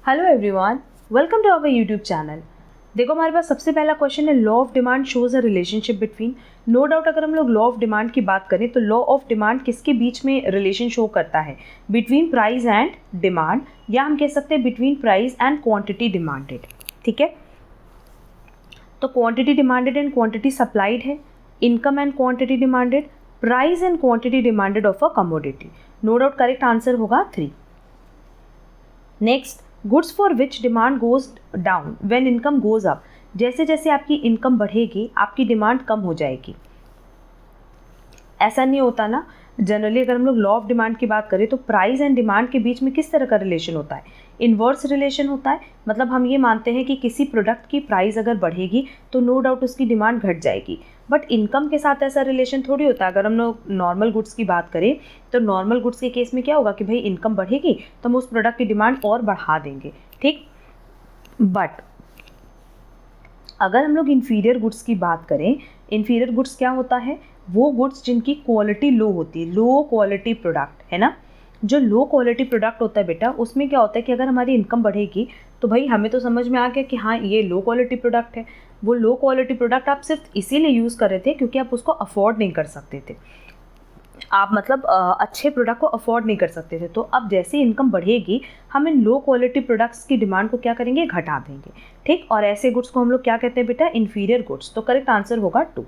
Hello everyone, welcome to our YouTube channel. देखो हमारे पास सबसे पहला क्वेश्चन है, law of demand shows a relationship between. No doubt अगर हम लोग लॉ ऑफ डिमांड की बात करें तो लॉ ऑफ डिमांड किसके बीच में रिलेशन शो करता है? बिटवीन प्राइस एंड डिमांड, या हम कह सकते हैं between price and quantity demanded. ठीक है, तो quantity demanded and quantity supplied है, income and quantity demanded, price and quantity demanded of a commodity. No doubt correct answer होगा 3। Next, goods for which demand goes down when income goes up. जैसे जैसे आपकी income बढ़ेगी आपकी demand कम हो जाएगी। ऐसा नहीं होता ना, जनरली अगर हम लोग लॉ ऑफ डिमांड की बात करें तो प्राइस एंड डिमांड के बीच में किस तरह का रिलेशन होता है? इन्वर्स रिलेशन होता है। मतलब हम ये मानते हैं कि किसी प्रोडक्ट की प्राइस अगर बढ़ेगी तो नो डाउट उसकी डिमांड घट जाएगी, बट इनकम के साथ ऐसा रिलेशन थोड़ी होता है। अगर हम लोग नॉर्मल गुड्स की बात करें तो नॉर्मल गुड्स के केस में क्या होगा कि भाई इनकम बढ़ेगी तो हम उस प्रोडक्ट की डिमांड और बढ़ा देंगे। ठीक, बट अगर हम लोग इन्फीरियर गुड्स की बात करें, इन्फीरियर गुड्स क्या होता है? वो गुड्स जिनकी क्वालिटी लो होती है, लो क्वालिटी प्रोडक्ट, है ना। जो लो क्वालिटी प्रोडक्ट होता है बेटा, उसमें क्या होता है कि अगर हमारी इनकम बढ़ेगी तो भाई हमें तो समझ में आ गया कि हाँ ये लो क्वालिटी प्रोडक्ट है। वो लो क्वालिटी प्रोडक्ट आप सिर्फ इसीलिए यूज़ कर रहे थे क्योंकि आप उसको अफोर्ड नहीं कर सकते थे। आप मतलब अच्छे प्रोडक्ट को अफोर्ड नहीं कर सकते थे। तो अब जैसे इनकम बढ़ेगी हम इन लो क्वालिटी प्रोडक्ट्स की डिमांड को क्या करेंगे? घटा देंगे। ठीक, और ऐसे गुड्स को हम लोग क्या कहते हैं बेटा? Inferior goods. तो करेक्ट आंसर होगा 2।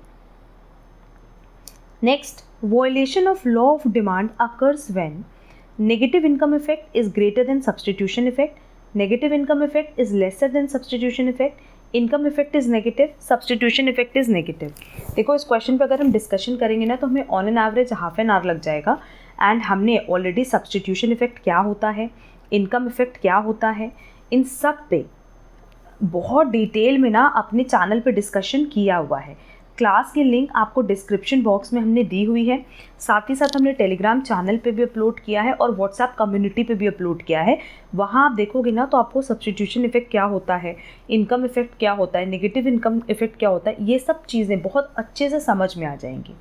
Next, violation of law of demand occurs when negative income effect is greater than substitution effect, negative income effect is lesser than substitution effect, income effect is negative, substitution effect is negative. देखो इस question पे अगर हम discussion करेंगे ना तो हमें on an average half an hour लग जाएगा। एंड हमने ऑलरेडी सब्सटीट्यूशन इफेक्ट क्या होता है, इनकम इफेक्ट क्या होता है, इन सब पे बहुत डिटेल में ना अपने चैनल पे डिस्कशन किया हुआ है। क्लास की लिंक आपको डिस्क्रिप्शन बॉक्स में हमने दी हुई है। साथ ही साथ हमने टेलीग्राम चैनल पे भी अपलोड किया है और व्हाट्सएप कम्युनिटी पे भी अपलोड किया है। वहाँ आप देखोगे ना तो आपको सब्सटीट्यूशन इफेक्ट क्या होता है, इनकम इफेक्ट क्या होता है, नेगेटिव इनकम इफेक्ट क्या होता है, ये सब चीज़ें बहुत अच्छे से समझ में आ जाएंगी।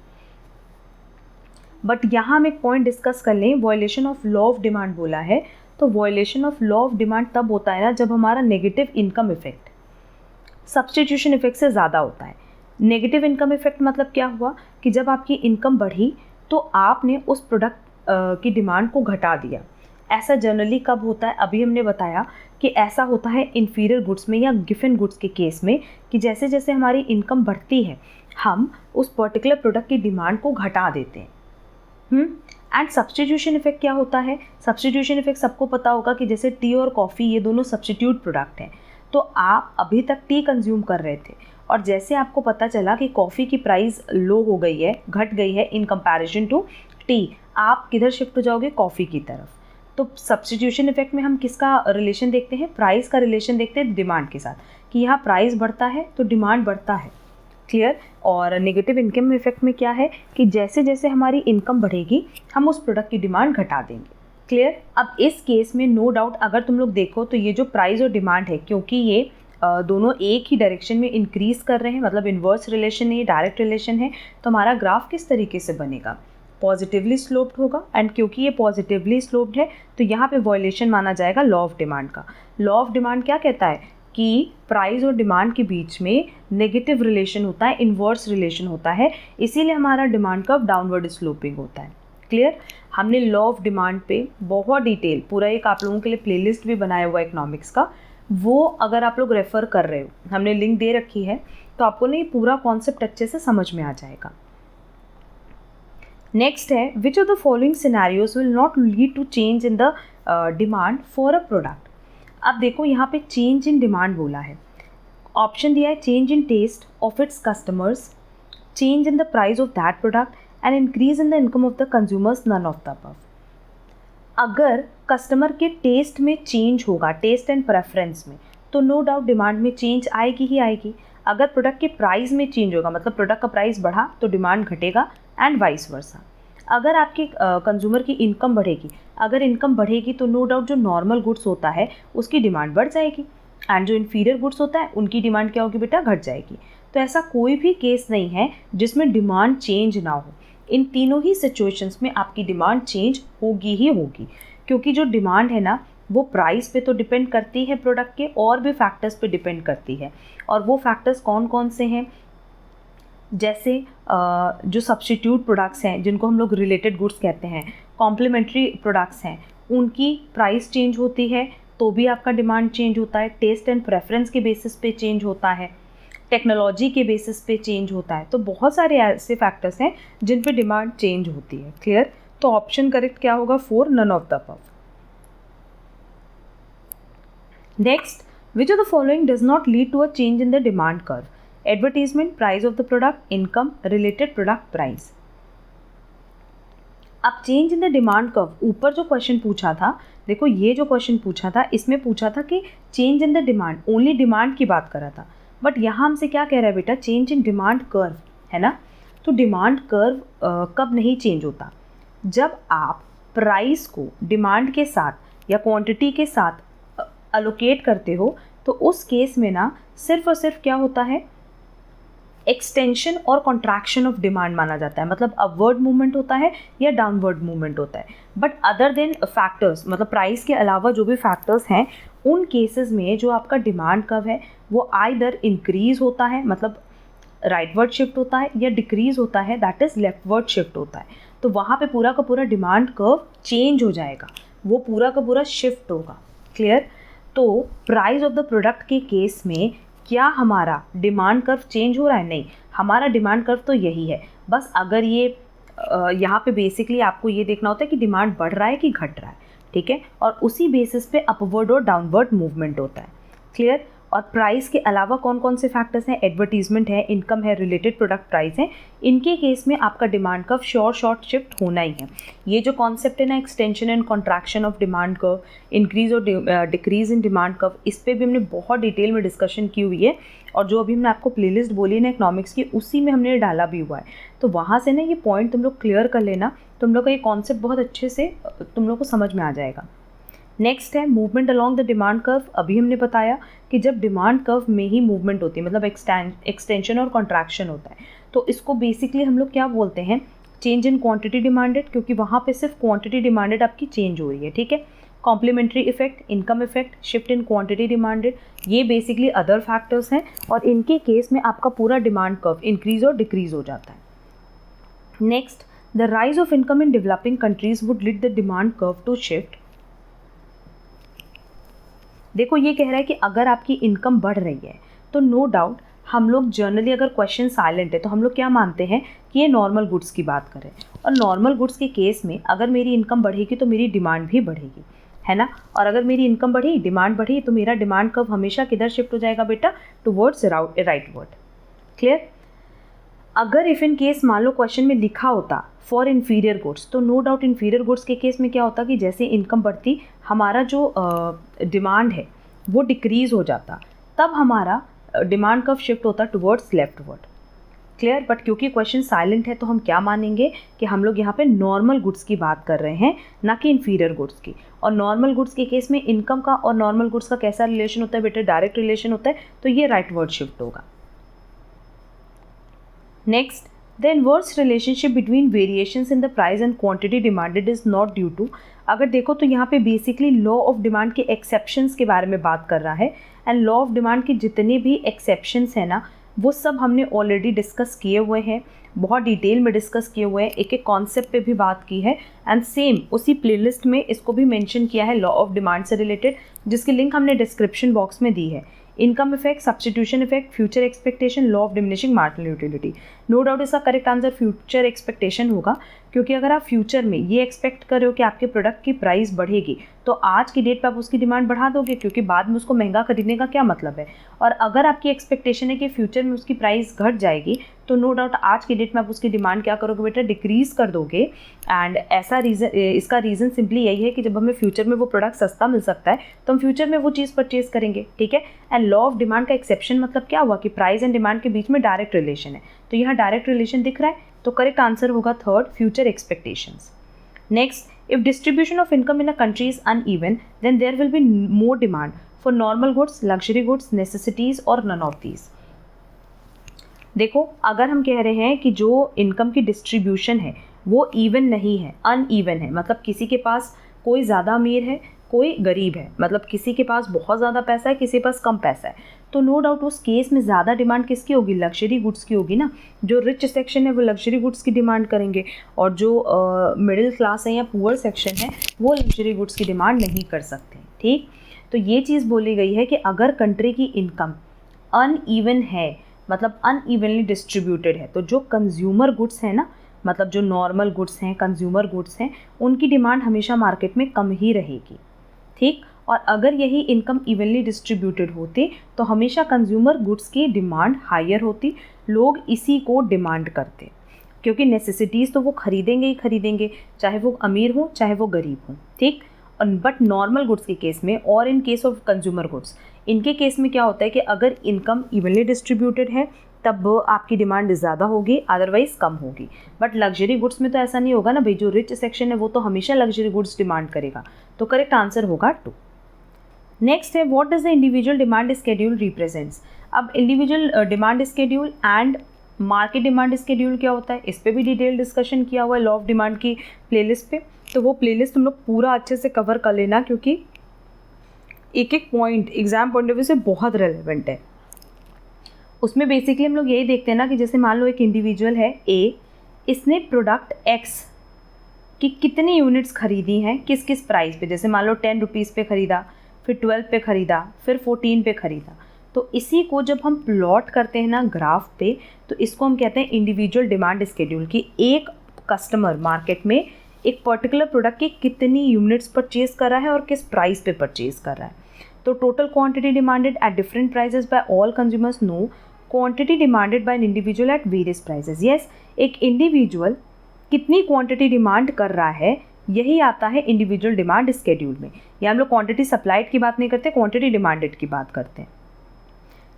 बट यहाँ हम एक पॉइंट डिस्कस कर लें, violation of law of demand बोला है तो violation of law of demand तब होता है ना जब हमारा negative income effect substitution effect से ज़्यादा होता है। नेगेटिव इनकम इफेक्ट मतलब क्या हुआ कि जब आपकी इनकम बढ़ी तो आपने उस प्रोडक्ट की डिमांड को घटा दिया। ऐसा जनरली कब होता है? अभी हमने बताया कि ऐसा होता है इन्फीरियर गुड्स में या गिवन गुड्स के केस में कि जैसे जैसे हमारी इनकम बढ़ती है हम उस पर्टिकुलर प्रोडक्ट की डिमांड को घटा देते हैं। एंड सब्सटीट्यूशन इफेक्ट क्या होता है? सब्सटीट्यूशन इफेक्ट सबको पता होगा कि जैसे टी और कॉफ़ी ये दोनों सब्सटीट्यूट प्रोडक्ट हैं। तो आप अभी तक टी कंज्यूम कर रहे थे और जैसे आपको पता चला कि कॉफ़ी की प्राइस लो हो गई है, घट गई है इन कंपैरिजन टू टी, आप किधर शिफ्ट हो जाओगे? कॉफ़ी की तरफ। तो सब्सटीट्यूशन इफेक्ट में हम किसका रिलेशन देखते हैं? प्राइस का रिलेशन देखते हैं डिमांड के साथ, कि यहाँ प्राइस बढ़ता है तो डिमांड बढ़ता है। क्लियर? और नेगेटिव इनकम इफेक्ट में क्या है कि जैसे जैसे हमारी इनकम बढ़ेगी हम उस प्रोडक्ट की डिमांड घटा देंगे। क्लियर? अब इस केस में नो डाउट अगर तुम लोग देखो तो ये जो प्राइस और डिमांड है, क्योंकि ये दोनों एक ही डायरेक्शन में इंक्रीज कर रहे हैं, मतलब इन्वर्स रिलेशन है, डायरेक्ट रिलेशन है, तो हमारा ग्राफ किस तरीके से बनेगा? पॉजिटिवली स्लोप्ड होगा। एंड क्योंकि ये पॉजिटिवली स्लोप्ड है तो यहाँ पे वॉयलेशन माना जाएगा लॉ ऑफ डिमांड का। लॉ ऑफ डिमांड क्या कहता है कि प्राइस और डिमांड के बीच में नेगेटिव रिलेशन होता है, इन्वर्स रिलेशन होता है, इसीलिए हमारा डिमांड कर्व डाउनवर्ड स्लोपिंग होता है। क्लियर? हमने लॉ ऑफ डिमांड पे बहुत डिटेल पूरा एक आप लोगों के लिए प्लेलिस्ट भी बनाया हुआ है इकोनॉमिक्स का, वो अगर आप लोग रेफ़र कर रहे हो हमने लिंक दे रखी है तो आपको ना ये पूरा कॉन्सेप्ट अच्छे से समझ में आ जाएगा। नेक्स्ट है, which of the following scenarios will not lead to change in the demand for a product. अब देखो यहाँ पे चेंज इन डिमांड बोला है, ऑप्शन दिया है change in taste of its customers, change in the price of that product and increase in the income of the consumers, none of the above. अगर customer के टेस्ट में change होगा, taste and preference में, तो no doubt demand में change आएगी ही आएगी। अगर प्रोडक्ट के प्राइस में चेंज होगा, मतलब प्रोडक्ट का प्राइस बढ़ा तो डिमांड घटेगा एंड वाइस वर्सा। अगर आपके कंज्यूमर की इनकम बढ़ेगी, अगर इनकम बढ़ेगी तो नो डाउट जो नॉर्मल गुड्स होता है उसकी डिमांड बढ़ जाएगी एंड जो इन्फीरियर गुड्स होता है उनकी डिमांड क्या होगी बेटा? घट जाएगी। तो ऐसा कोई भी केस नहीं है जिसमें डिमांड चेंज ना हो। इन तीनों ही सिचुएशंस में आपकी डिमांड चेंज होगी ही होगी, क्योंकि जो डिमांड है ना वो प्राइस पे तो डिपेंड करती है प्रोडक्ट के, और भी फैक्टर्स पे डिपेंड करती है। और वो फैक्टर्स कौन कौन से हैं? जैसे जो सब्स्टिट्यूट प्रोडक्ट्स हैं जिनको हम लोग रिलेटेड गुड्स कहते हैं, कॉम्प्लीमेंट्री प्रोडक्ट्स हैं, उनकी प्राइस चेंज होती है तो भी आपका डिमांड चेंज होता है। टेस्ट एंड प्रेफरेंस के बेसिस पे चेंज होता है, टेक्नोलॉजी के बेसिस पे चेंज होता है। तो बहुत सारे ऐसे फैक्टर्स हैं जिन पे डिमांड चेंज होती है। क्लियर? तो ऑप्शन करेक्ट क्या होगा? 4, none of the above. Next, which of the following does not lead to a change in the demand curve? Advertisement, price of the product, income, related product price. अब change in the demand curve, ऊपर जो question पूछा था, देखो ये जो question पूछा था इसमें पूछा था कि change in the demand, only demand की बात करा था। बट यहाँ हमसे क्या कह रहा है बेटा? चेंज इन डिमांड कर्व, है ना। तो डिमांड कर्व कब नहीं चेंज होता? जब आप प्राइस को डिमांड के साथ या क्वांटिटी के साथ अलोकेट करते हो, तो उस केस में ना सिर्फ और सिर्फ क्या होता है? एक्सटेंशन और कॉन्ट्रैक्शन ऑफ डिमांड माना जाता है। मतलब अपवर्ड मूवमेंट होता है या डाउनवर्ड मूवमेंट होता है। बट अदर देन फैक्टर्स, मतलब प्राइस के अलावा जो भी फैक्टर्स हैं, उन केसेस में जो आपका डिमांड कर्व है वो आइदर इंक्रीज होता है, मतलब राइटवर्ड शिफ्ट होता है, या डिक्रीज होता है, दैट इज लेफ्टवर्ड शिफ्ट होता है। तो वहाँ पे पूरा का पूरा डिमांड कर्व चेंज हो जाएगा, वो पूरा का पूरा शिफ्ट होगा। क्लियर? तो प्राइस ऑफ द प्रोडक्ट के केस में क्या हमारा डिमांड कर्व चेंज हो रहा है? नहीं, हमारा डिमांड कर्व तो यही है। बस अगर ये यहाँ पे बेसिकली आपको ये देखना होता है कि डिमांड बढ़ रहा है कि घट रहा है, ठीक है, और उसी बेसिस पे अपवर्ड और डाउनवर्ड मूवमेंट होता है। क्लियर? और प्राइस के अलावा कौन कौन से फैक्टर्स हैं? एडवर्टीजमेंट है, इनकम है, रिलेटेड प्रोडक्ट प्राइस है। इनके केस में आपका डिमांड कर्व शॉर्ट शिफ्ट होना ही है। ये जो कॉन्सेप्ट है ना, extension and contraction of demand curve, increase और डिक्रीज इन डिमांड कर्व, इस पर भी हमने बहुत डिटेल में डिस्कशन की हुई है। और जो अभी हमने आपको प्लेलिस्ट बोली ना इकोनॉमिक्स की, उसी में हमने डाला भी हुआ है। तो वहाँ से ना ये पॉइंट तुम लोग क्लियर कर लेना, तुम लोग का ये कॉन्सेप्ट बहुत अच्छे से तुम लोग को समझ में आ जाएगा। नेक्स्ट है movement along the demand curve. अभी हमने बताया कि जब डिमांड कर्व में ही मूवमेंट होती है, मतलब एक्सटेंशन और कॉन्ट्रैक्शन होता है, तो इसको बेसिकली हम लोग क्या बोलते हैं? चेंज इन क्वांटिटी डिमांडेड, क्योंकि वहाँ पे सिर्फ क्वांटिटी डिमांडेड आपकी चेंज हो रही है, ठीक है। Complementary effect, income effect, shift in quantity demanded, ये बेसिकली अदर फैक्टर्स हैं, और इनके केस में आपका पूरा डिमांड कर्व इंक्रीज और डिक्रीज हो जाता है। Next, the rise of income in developing countries would lead the demand curve to shift. देखो ये कह रहा है कि अगर आपकी इनकम बढ़ रही है तो नो डाउट हम लोग जनरली, अगर क्वेश्चन साइलेंट है तो हम लोग क्या मानते हैं कि ये नॉर्मल गुड्स की बात करें। और नॉर्मल गुड्स के केस में अगर मेरी इनकम बढ़ेगी तो मेरी डिमांड भी बढ़ेगी, है ना। और अगर मेरी इनकम बढ़ी, डिमांड बढ़ी, तो मेरा डिमांड कर्व हमेशा किधर शिफ्ट हो जाएगा बेटा? Towards rightward. क्लियर? अगर इफ इन केस मान लो क्वेश्चन में लिखा होता फॉर इन्फीरियर गुड्स, तो नो डाउट इन्फीरियर गुड्स के केस में क्या होता कि जैसे इनकम बढ़ती, हमारा जो डिमांड है वो डिक्रीज हो जाता, तब हमारा डिमांड कर्व शिफ्ट होता टुवर्ड्स लेफ्टवर्ड। क्लियर? बट क्योंकि क्वेश्चन साइलेंट है तो हम क्या मानेंगे कि हम लोग यहाँ पे नॉर्मल गुड्स की बात कर रहे हैं, ना कि इन्फीरियर गुड्स की। और नॉर्मल गुड्स के केस में इनकम का और नॉर्मल गुड्स का कैसा रिलेशन होता है बेटा? डायरेक्ट रिलेशन होता है, तो ये राइटवर्ड शिफ्ट होगा। Next, the inverse relationship between variations in the price and quantity demanded is not due to. अगर देखो तो यहाँ पे बेसिकली लॉ ऑफ डिमांड के एक्सेप्शंस के बारे में बात कर रहा है। एंड लॉ ऑफ डिमांड के जितने भी एक्सेप्शंस हैं ना, वो सब हमने ऑलरेडी डिस्कस किए हुए हैं, बहुत डिटेल में डिस्कस किए हुए हैं, एक एक कॉन्सेप्ट पे भी बात की है। एंड सेम उसी प्लेलिस्ट में इसको भी मेंशन किया है लॉ ऑफ डिमांड से रिलेटेड, जिसकी लिंक हमने डिस्क्रिप्शन बॉक्स में दी है। Income effect, substitution effect, future expectation, law of diminishing marginal utility. No doubt इसका करेक्ट आंसर फ्यूचर एक्सपेक्टेशन होगा, क्योंकि अगर आप फ्यूचर में ये एक्सपेक्ट कर रहे हो कि आपके प्रोडक्ट की प्राइस बढ़ेगी, तो आज की डेट पे आप उसकी डिमांड बढ़ा दोगे, क्योंकि बाद में उसको महंगा खरीदने का क्या मतलब है। और अगर आपकी एक्सपेक्टेशन है कि फ्यूचर में उसकी प्राइस घट जाएगी, तो नो डाउट आज की डेट में आप उसकी डिमांड क्या करोगे बेटा? डिक्रीज कर दोगे। एंड ऐसा रीज़न, इसका रीज़न सिंपली यही है कि जब हमें फ्यूचर में वो प्रोडक्ट सस्ता मिल सकता है तो हम फ्यूचर में वो चीज़ परचेज करेंगे, ठीक है। एंड लॉ ऑफ डिमांड का एक्सेप्शन मतलब क्या हुआ कि प्राइस एंड डिमांड के बीच में डायरेक्ट रिलेशन है, तो यहाँ डायरेक्ट रिलेशन दिख रहा है, तो करेक्ट आंसर होगा third, future expectations. Next, if distribution of income in a country is uneven, then there will be more demand for normal goods, luxury goods, necessities और none of these. देखो अगर हम कह रहे हैं कि जो इनकम की डिस्ट्रीब्यूशन है वो इवन नहीं है, अनइवन है, मतलब किसी के पास कोई ज़्यादा अमीर है, कोई गरीब है, मतलब किसी के पास बहुत ज़्यादा पैसा है, किसी के पास कम पैसा है, तो नो डाउट उस केस में ज़्यादा डिमांड किसकी होगी, लग्जरी गुड्स की होगी ना। जो रिच सेक्शन है वो लग्जरी गुड्स की डिमांड करेंगे, और जो मिडिल क्लास है या पुअर सेक्शन है वो लग्जरी गुड्स की डिमांड नहीं कर सकते। ठीक, तो ये चीज़ बोली गई है कि अगर कंट्री की इनकम अनइवन है, मतलब अनइवनली डिस्ट्रीब्यूटेड है, तो जो कंज्यूमर गुड्स हैं ना, मतलब जो नॉर्मल गुड्स हैं, कंज्यूमर गुड्स हैं, उनकी डिमांड हमेशा मार्केट में कम ही रहेगी। ठीक, और अगर यही इनकम इवनली डिस्ट्रीब्यूटेड होती तो हमेशा कंज्यूमर गुड्स की डिमांड हायर होती, लोग इसी को डिमांड करते, क्योंकि नेसेसिटीज़ तो वो खरीदेंगे ही खरीदेंगे, चाहे वो अमीर हो चाहे वो गरीब हो। ठीक, बट नॉर्मल गुड्स के केस में और इन केस ऑफ कंज्यूमर गुड्स, इनके केस में क्या होता है कि अगर इनकम इवनली डिस्ट्रीब्यूटेड है तब आपकी डिमांड ज़्यादा होगी, अदरवाइज़ कम होगी। बट लग्जरी गुड्स में तो ऐसा नहीं होगा ना भाई, जो रिच सेक्शन है वो तो हमेशा लग्जरी गुड्स डिमांड करेगा। तो करेक्ट आंसर होगा 2। नेक्स्ट है, what does the individual demand schedule represents. अब individual demand schedule and market demand schedule क्या होता है, इस पर भी डिटेल डिस्कशन किया हुआ है लॉ ऑफ डिमांड की प्लेलिस्ट पे, तो वो प्लेलिस्ट तुम लोग पूरा अच्छे से कवर कर लेना, क्योंकि एक एक point exam point of view से बहुत रेलेवेंट है। उसमें बेसिकली हम लोग यही देखते हैं ना कि जैसे मान लो एक इंडिविजुअल है ए, इसने प्रोडक्ट एक्स की कितनी यूनिट्स खरीदी हैं किस किस प्राइस पे, जैसे मान लो 10 रुपीज़ पे ख़रीदा, फिर 12 पे ख़रीदा, फिर 14 पे ख़रीदा। तो इसी को जब हम प्लॉट करते हैं ना ग्राफ पे, तो इसको हम कहते हैं इंडिविजुअल डिमांड स्केड्यूल, कि एक कस्टमर मार्केट में एक पर्टिकुलर प्रोडक्ट की कितनी यूनिट्स परचेज़ कर रहा है और किस प्राइस पे परचेज़ कर रहा है। तो total quantity demanded at different prices by all consumers, no quantity demanded by an individual at various prices. Yes, एक इंडिविजुअल कितनी क्वांटिटी डिमांड कर रहा है, यही आता है इंडिविजुअल डिमांड स्केड्यूल में। या हम लोग क्वांटिटी सप्लाइड की बात नहीं करते, क्वांटिटी डिमांडेड की बात करते हैं।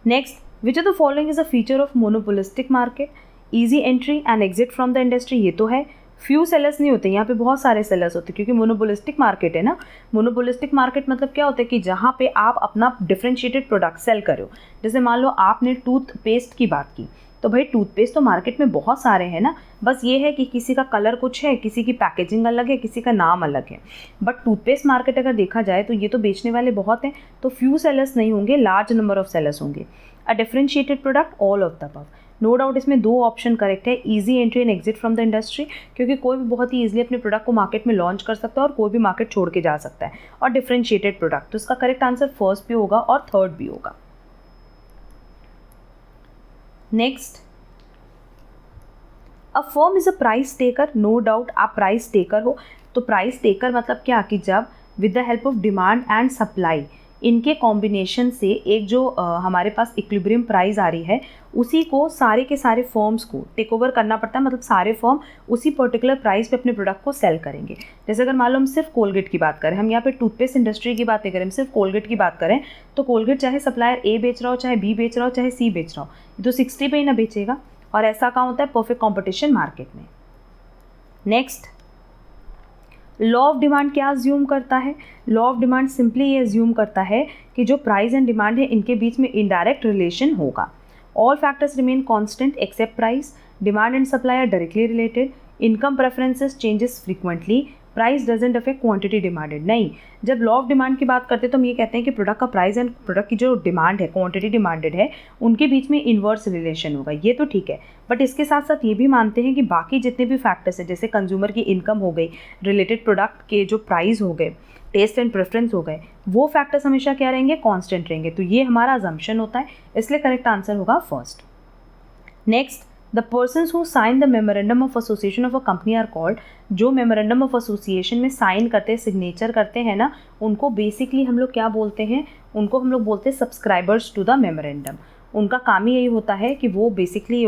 Next, which of the following is a feature of monopolistic market, easy entry and exit from the industry. ये तो है, फ्यू सेलर्स नहीं होते, यहाँ पे बहुत सारे सेलर्स होते हैं, क्योंकि मोनोपोलिस्टिक मार्केट है ना। मोनोपोलिस्टिक मार्केट मतलब क्या होता है कि जहाँ पे आप अपना डिफरेंशिएटेड प्रोडक्ट सेल करो। जैसे मान लो आपने टूथपेस्ट की बात की, तो भाई टूथपेस्ट तो मार्केट में बहुत सारे हैं ना, बस ये है कि किसी का कलर कुछ है, किसी की पैकेजिंग अलग है, किसी का नाम अलग है। बट टूथपेस्ट मार्केट अगर देखा जाए तो ये तो बेचने वाले बहुत हैं, तो फ्यू सेलर्स नहीं होंगे, लार्ज नंबर ऑफ सेलर्स होंगे। A differentiated product, all of the above. No doubt इसमें 2 ऑप्शन करेक्ट है, easy entry and exit from the industry, क्योंकि कोई भी बहुत ही ईजिली अपने प्रोडक्ट को मार्केट में लॉन्च कर सकता है और कोई भी मार्केट छोड़ के जा सकता है। और डिफरेंशिएटेड प्रोडक्ट, तो इसका करेक्ट आंसर फर्स्ट भी होगा और थर्ड भी होगा। Next, a firm is a price taker. No doubt आप प्राइस टेकर हो, तो प्राइस टेकर मतलब क्या कि जब with the help of demand and supply, इनके कॉम्बिनेशन से एक जो हमारे पास इक्विलिब्रियम प्राइस आ रही है, उसी को सारे के सारे फर्म्स को टेक ओवर करना पड़ता है। मतलब सारे फर्म उसी पर्टिकुलर प्राइस पे अपने प्रोडक्ट को सेल करेंगे। जैसे अगर मान लो हम सिर्फ कोलगेट की बात करें, हम यहाँ पे टूथपेस्ट इंडस्ट्री की बात नहीं करें, हम सिर्फ कोलगेट की बात करें, तो कोलगेट चाहे सप्लायर ए बेच रहा हो, चाहे बी बेच रहा हो, चाहे सी बेच रहा हो, ये तो 60 पे ही ना बेचेगा। और ऐसा कहाँ होता है, परफेक्ट कॉम्पिटिशन मार्केट में। नेक्स्ट, लॉ ऑफ डिमांड क्या अज्यूम करता है। लॉ ऑफ डिमांड सिंपली ये अज्यूम करता है कि जो प्राइस एंड डिमांड है इनके बीच में इनडायरेक्ट रिलेशन होगा। All factors remain constant except price, demand and supply are directly related, income preferences changes frequently, price doesn't affect quantity demanded. नहीं, जब लॉ ऑफ डिमांड की बात करते हैं तो हम ये कहते हैं कि प्रोडक्ट का प्राइस एंड प्रोडक्ट की जो डिमांड है, क्वांटिटी डिमांडेड है, उनके बीच में इन्वर्स रिलेशन होगा। ये तो ठीक है, बट इसके साथ साथ ये भी मानते हैं कि बाकी जितने भी फैक्टर्स हैं, जैसे कंज्यूमर की इनकम हो गई, रिलेटेड प्रोडक्ट के जो प्राइस हो गए, टेस्ट एंड प्रेफरेंस हो गए, वो फैक्टर्स हमेशा क्या रहेंगे, कांस्टेंट रहेंगे। तो ये हमारा अजम्पशन होता है, इसलिए करेक्ट आंसर होगा first. Next, the persons who sign the memorandum of association of a company are called. जो मेमोरेंडम ऑफ एसोसिएशन में साइन करते हैं, सिग्नेचर करते हैं ना, उनको बेसिकली हम लोग क्या बोलते हैं, उनको हम लोग बोलते हैं सब्सक्राइबर्स टू द मेमोरेंडम। उनका काम ही यही होता है कि वो बेसिकली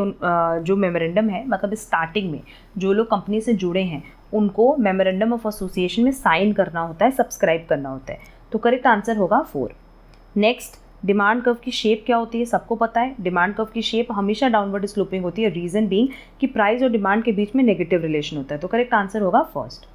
जो मेमोरेंडम है, मतलब स्टार्टिंग में जो लोग कंपनी से जुड़े हैं उनको मेमोरेंडम ऑफ एसोसिएशन में साइन करना होता है, सब्सक्राइब करना होता है। तो करेक्ट आंसर होगा 4। नेक्स्ट, डिमांड कर्व की शेप क्या होती है, सबको पता है। डिमांड कर्व की शेप हमेशा डाउनवर्ड स्लोपिंग होती है, रीजन बीइंग कि प्राइस और डिमांड के बीच में नेगेटिव रिलेशन होता है। तो करेक्ट आंसर होगा first.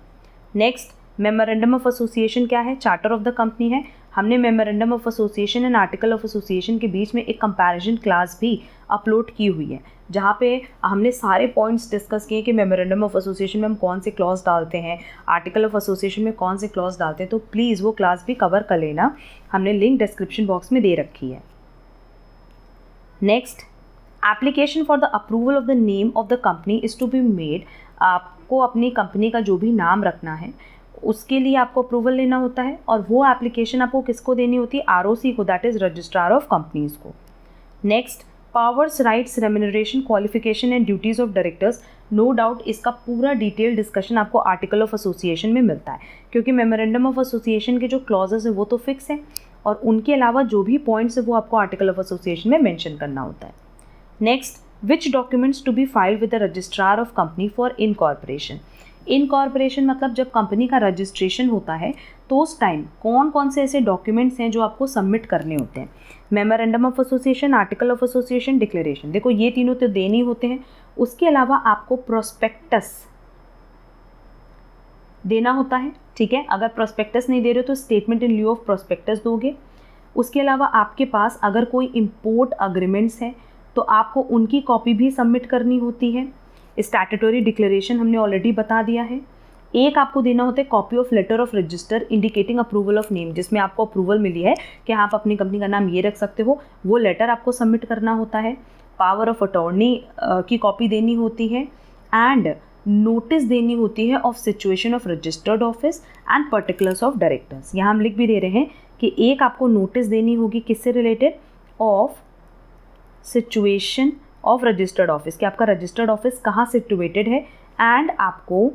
Next, memorandum of association क्या है, चार्टर ऑफ द कंपनी है। हमने memorandum of association and article of association के बीच में एक कंपैरिजन क्लास भी अपलोड की हुई है, जहाँ पे हमने सारे पॉइंट्स डिस्कस किए कि मेमोरेंडम ऑफ एसोसिएशन में हम कौन से क्लॉज डालते हैं, आर्टिकल ऑफ एसोसिएशन में कौन से क्लॉज डालते हैं। तो प्लीज़ वो क्लास भी कवर कर लेना, हमने लिंक डिस्क्रिप्शन बॉक्स में दे रखी है। Next, application for the approval of the name of the company is to be made. आपको अपनी कंपनी का जो भी नाम रखना है उसके लिए आपको अप्रूवल लेना होता है, और वो एप्लीकेशन आपको किसको देनी होती है? आरओसी को, that is registrar of companies को। Next, powers, rights, remuneration, qualification and duties of directors. No doubt इसका पूरा डिटेल डिस्कशन आपको आर्टिकल ऑफ एसोसिएशन में मिलता है, क्योंकि मेमोरेंडम ऑफ एसोसिएशन के जो क्लॉजेस है वो तो फिक्स हैं, और उनके अलावा जो भी पॉइंट्स है वो आपको आर्टिकल ऑफ एसोसिएशन में मेंशन करना होता है। Next, which documents to be filed with the registrar of company for incorporation. Incorporation मतलब जब कंपनी का रजिस्ट्रेशन होता है तो उस टाइम कौन कौन से ऐसे डॉक्यूमेंट्स हैं जो आपको सबमिट करने होते हैं? Memorandum of association, article of association, declaration. देखो ये तीनों तो देने ही होते हैं। उसके अलावा आपको प्रोस्पेक्टस देना होता है, ठीक है। अगर प्रोस्पेक्टस नहीं दे रहे हो तो statement in lieu of prospectus दोगे। उसके अलावा आपके पास अगर कोई इम्पोर्ट अग्रीमेंट्स हैं तो आपको उनकी कॉपी भी सबमिट करनी होती है। स्टैट्यूटरी डिक्लेरेशन हमने ऑलरेडी बता दिया है। एक आपको देना होता है copy of letter of register indicating approval of name, जिसमें आपको अप्रूवल मिली है कि आप अपनी कंपनी का नाम ये रख सकते हो, वो लेटर आपको सबमिट करना होता है। पावर ऑफ अटॉर्नी की कॉपी देनी होती है, एंड नोटिस देनी होती है of situation of registered office and particulars of directors. यहाँ हम लिख भी दे रहे हैं कि एक आपको नोटिस देनी होगी किससे related? Of situation of registered office, कि आपका रजिस्टर्ड ऑफिस कहाँ सिचुएटेड है, एंड आपको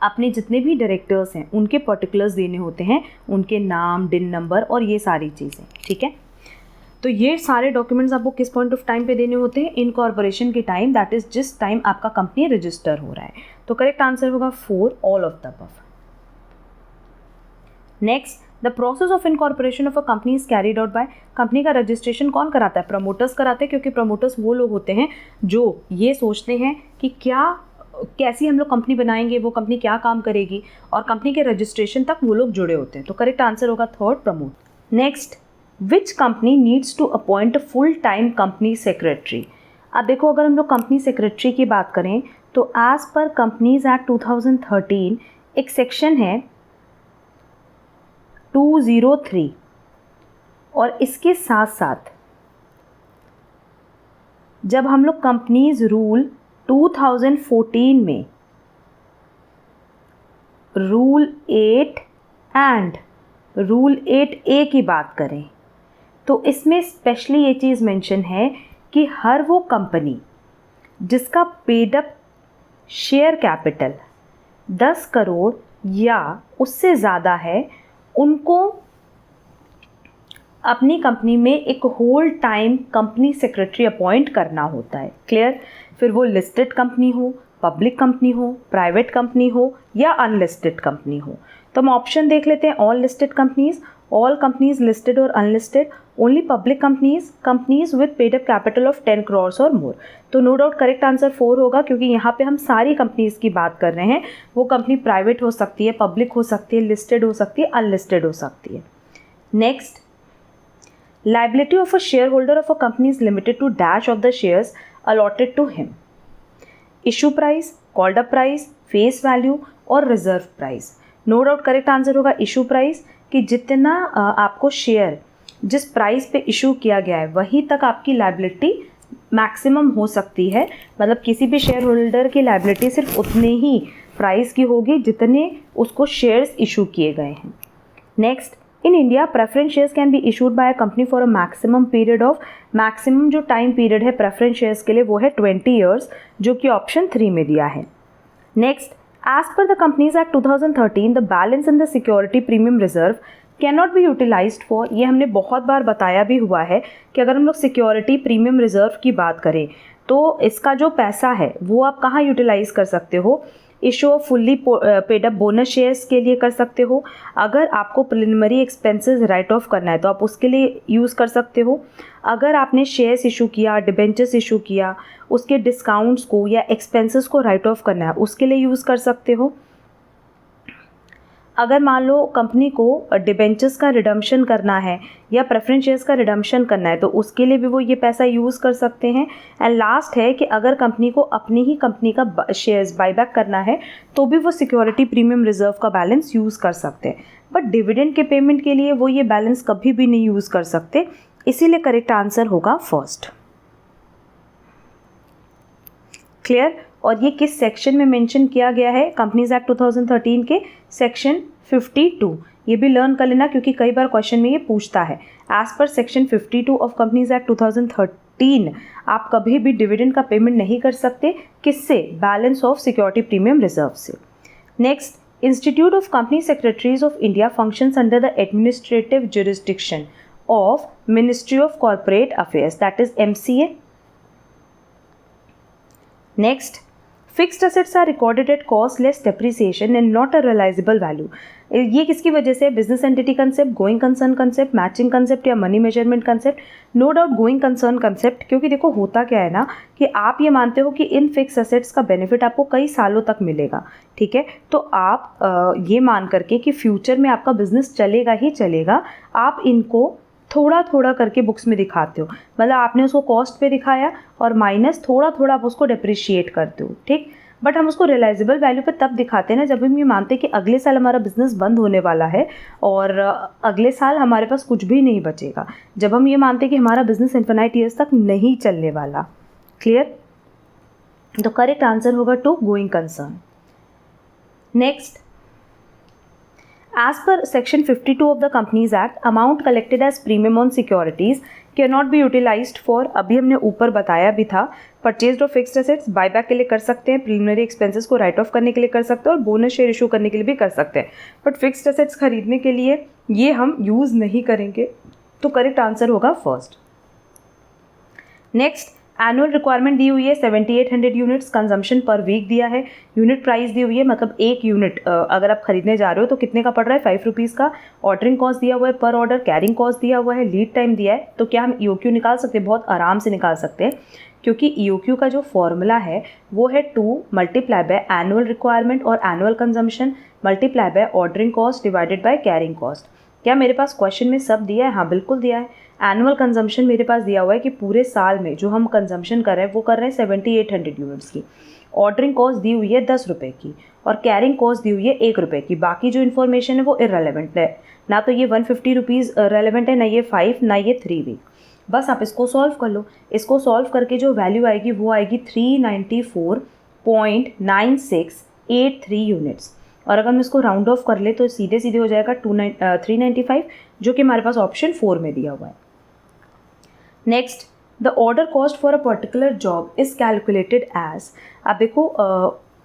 अपने जितने भी डायरेक्टर्स हैं उनके पर्टिकुलर्स देने होते हैं, उनके नाम, डिन नंबर और ये सारी चीज़ें, ठीक है। तो ये सारे डॉक्यूमेंट्स आपको किस पॉइंट ऑफ टाइम पे देने होते हैं? इनकॉर्पोरेशन के टाइम, दैट इज जिस टाइम आपका कंपनी रजिस्टर हो रहा है। तो करेक्ट आंसर होगा 4, all of the above. Next, the process of incorporation of a company is carried out by. Company का रजिस्ट्रेशन कौन कराता है? प्रमोटर्स कराते हैं, क्योंकि प्रमोटर्स वो लोग होते हैं जो ये सोचते हैं कि कैसी हम लोग कंपनी बनाएंगे, वो कंपनी क्या काम करेगी, और कंपनी के रजिस्ट्रेशन तक वो लोग जुड़े होते हैं। तो करेक्ट आंसर होगा 3rd, promote. Next, which company needs to appoint full time company secretary. अब देखो, अगर हम लोग कंपनी सेक्रेटरी की बात करें तो एज पर कंपनीज एक्ट 2013 एक सेक्शन है 203, और इसके साथ साथ जब हम लोग कंपनीज रूल 2014 में रूल 8 एंड रूल 8A की बात करें तो इसमें स्पेशली ये चीज़ मेंशन है कि हर वो कंपनी जिसका paid up share capital 10 crore या उससे ज़्यादा है, उनको अपनी कंपनी में एक whole time company secretary appoint करना होता है। क्लियर? फिर वो लिस्टेड कंपनी हो, पब्लिक कंपनी हो, प्राइवेट कंपनी हो या अनलिस्टेड कंपनी हो। तो हम ऑप्शन देख लेते हैं। All listed companies, all companies listed और unlisted, only public companies, companies with paid up capital of 10 crore और मोर। तो नो डाउट करेक्ट आंसर 4 होगा, क्योंकि यहाँ पे हम सारी कंपनीज की बात कर रहे हैं। वो कंपनी प्राइवेट हो सकती है, पब्लिक हो सकती है, लिस्टेड हो सकती है, अनलिस्टेड हो सकती है। Next, liability of a shareholder of a company is limited to dash of the shares allotted to him. Issue price, called up price, face value और reserve price. No doubt correct answer होगा issue price, कि जितना आपको share जिस price पे issue किया गया है वहीं तक आपकी लाइबिलिटी मैक्सिमम हो सकती है। मतलब किसी भी शेयर होल्डर की लाइबिलिटी सिर्फ उतने ही प्राइस की होगी जितने उसको शेयर्स इशू किए गए हैं। Next, in India preference shares can be issued by a company for a maximum period of, maximum जो टाइम पीरियड है प्रेफरेंस शेयर्स के लिए वो है 20 ईयर्स, जो कि ऑप्शन 3 में दिया है। Next, as per the companies act 2013 the balance in the security premium reserve can not be utilized for. ये हमने बहुत बार बताया भी हुआ है कि अगर हम लोग सिक्योरिटी प्रीमियम रिजर्व की बात करें तो इसका जो पैसा है वो आप कहाँ यूटिलाइज कर सकते हो? Issue off fully paid up bonus shares के लिए कर सकते हो। अगर आपको प्रिलिमिनरी एक्सपेंसेस राइट ऑफ करना है तो आप उसके लिए यूज़ कर सकते हो। अगर आपने शेयर्स इशू किया, डिबेंचर्स इशू किया, उसके डिस्काउंट्स को या एक्सपेंसेस को राइट ऑफ करना है उसके लिए यूज़ कर सकते हो। अगर मान लो कंपनी को डिबेंचर्स का रिडम्पशन करना है या प्रेफरेंस शेयर्स का रिडम्पशन करना है तो उसके लिए भी वो ये पैसा यूज़ कर सकते हैं। एंड लास्ट है कि अगर कंपनी को अपनी ही कंपनी का शेयर्स बायबैक करना है तो भी वो सिक्योरिटी प्रीमियम रिजर्व का बैलेंस यूज़ कर सकते हैं। बट डिविडेंड के पेमेंट के लिए वो ये बैलेंस कभी भी नहीं यूज़ कर सकते, इसीलिए करेक्ट आंसर होगा फर्स्ट। क्लियर? और ये किस सेक्शन में मेंशन किया गया है? कंपनीज एक्ट 2013 के सेक्शन 52। ये भी लर्न कर लेना क्योंकि कई बार क्वेश्चन में ये पूछता है। As per section 52 of companies act 2013 आप कभी भी डिविडेंड का पेमेंट नहीं कर सकते। किससे? Balance of security premium reserve से। Next, institute of company secretaries of India functions under the administrative jurisdiction of ministry of corporate affairs, that is MCA। Next, fixed assets are recorded at cost less depreciation and not a realizable value. ये किसकी वजह से? Business entity concept, going concern concept, matching concept या money measurement concept. No doubt going concern concept, क्योंकि देखो होता क्या है ना कि आप ये मानते हो कि इन फिक्स एसेट्स का बेनिफिट आपको कई सालों तक मिलेगा, ठीक है। तो आप ये मान करके कि फ्यूचर में आपका बिजनेस चलेगा ही चलेगा, आप इनको थोड़ा थोड़ा करके बुक्स में दिखाते हो। मतलब आपने उसको कॉस्ट पे दिखाया और माइनस थोड़ा थोड़ा आप उसको डिप्रिशिएट करते हो, ठीक। बट हम उसको रियलाइजेबल वैल्यू पे तब दिखाते हैं ना जब हम ये मानते हैं कि अगले साल हमारा बिजनेस बंद होने वाला है और अगले साल हमारे पास कुछ भी नहीं बचेगा। जब हम ये मानते हैं कि हमारा बिजनेस इन्फिनाइट ईयर्स तक नहीं चलने वाला। क्लियर? तो करेक्ट आंसर होगा 2, going concern. Next, as per section 52 of the Companies Act, amount collected as premium on securities cannot be utilized for, अभी हमने ऊपर बताया भी था, purchased of fixed assets buyback के लिए कर सकते हैं, प्रीलिमिनरी एक्सपेंसेस को राइट ऑफ करने के लिए कर सकते हैं और बोनस शेयर इशू करने के लिए भी कर सकते हैं। बट फिक्स्ड एसेट्स खरीदने के लिए ये हम यूज़ नहीं करेंगे, तो करेक्ट आंसर होगा फर्स्ट। नेक्स्ट, एनुअल रिक्वायरमेंट दी हुई है 7800 यूनिट्स, कंजम्पशन पर वीक दिया है, यूनिट प्राइस दी हुई है, मतलब एक यूनिट अगर आप खरीदने जा रहे हो तो कितने का पड़ रहा है? 5 रुपीज़ का। ऑर्डरिंग कॉस्ट दिया हुआ है पर ऑर्डर, कैरिंग कॉस्ट दिया हुआ है, लीड टाइम दिया है। तो क्या हम EOQ निकाल सकते हैं? बहुत आराम से निकाल सकते हैं, क्योंकि EOQ का जो फॉर्मूला है वो है 2 मल्टीप्लाई बाय एनुअल रिक्वायरमेंट और annual consumption multiply by ordering cost divided by carrying cost. क्या मेरे पास क्वेश्चन में सब दिया है? हाँ बिल्कुल दिया है। एनुअल कंजम्पशन मेरे पास दिया हुआ है कि पूरे साल में जो हम कंजम्पशन कर रहे हैं वो कर रहे हैं 7800 यूनिट्स की। ऑर्डरिंग कॉस्ट दी हुई है 10 रुपये की और कैरिंग कॉस्ट दी हुई है 1 रुपये की। बाकी जो इन्फॉर्मेशन है वो इररेलेवेंट है, ना तो ये 150 रुपीज़ रेलेवेंट है, ना ये 5, ना ये 3 वीक। बस आप इसको सॉल्व कर लो। इसको सॉल्व करके जो वैल्यू आएगी वो आएगी 394.9683 यूनिट्स। और अगर हम इसको राउंड ऑफ कर ले तो सीधे सीधे हो जाएगा 395, जो कि हमारे पास ऑप्शन 4 में दिया हुआ है। Next, the order cost for a particular job is calculated as, अब देखो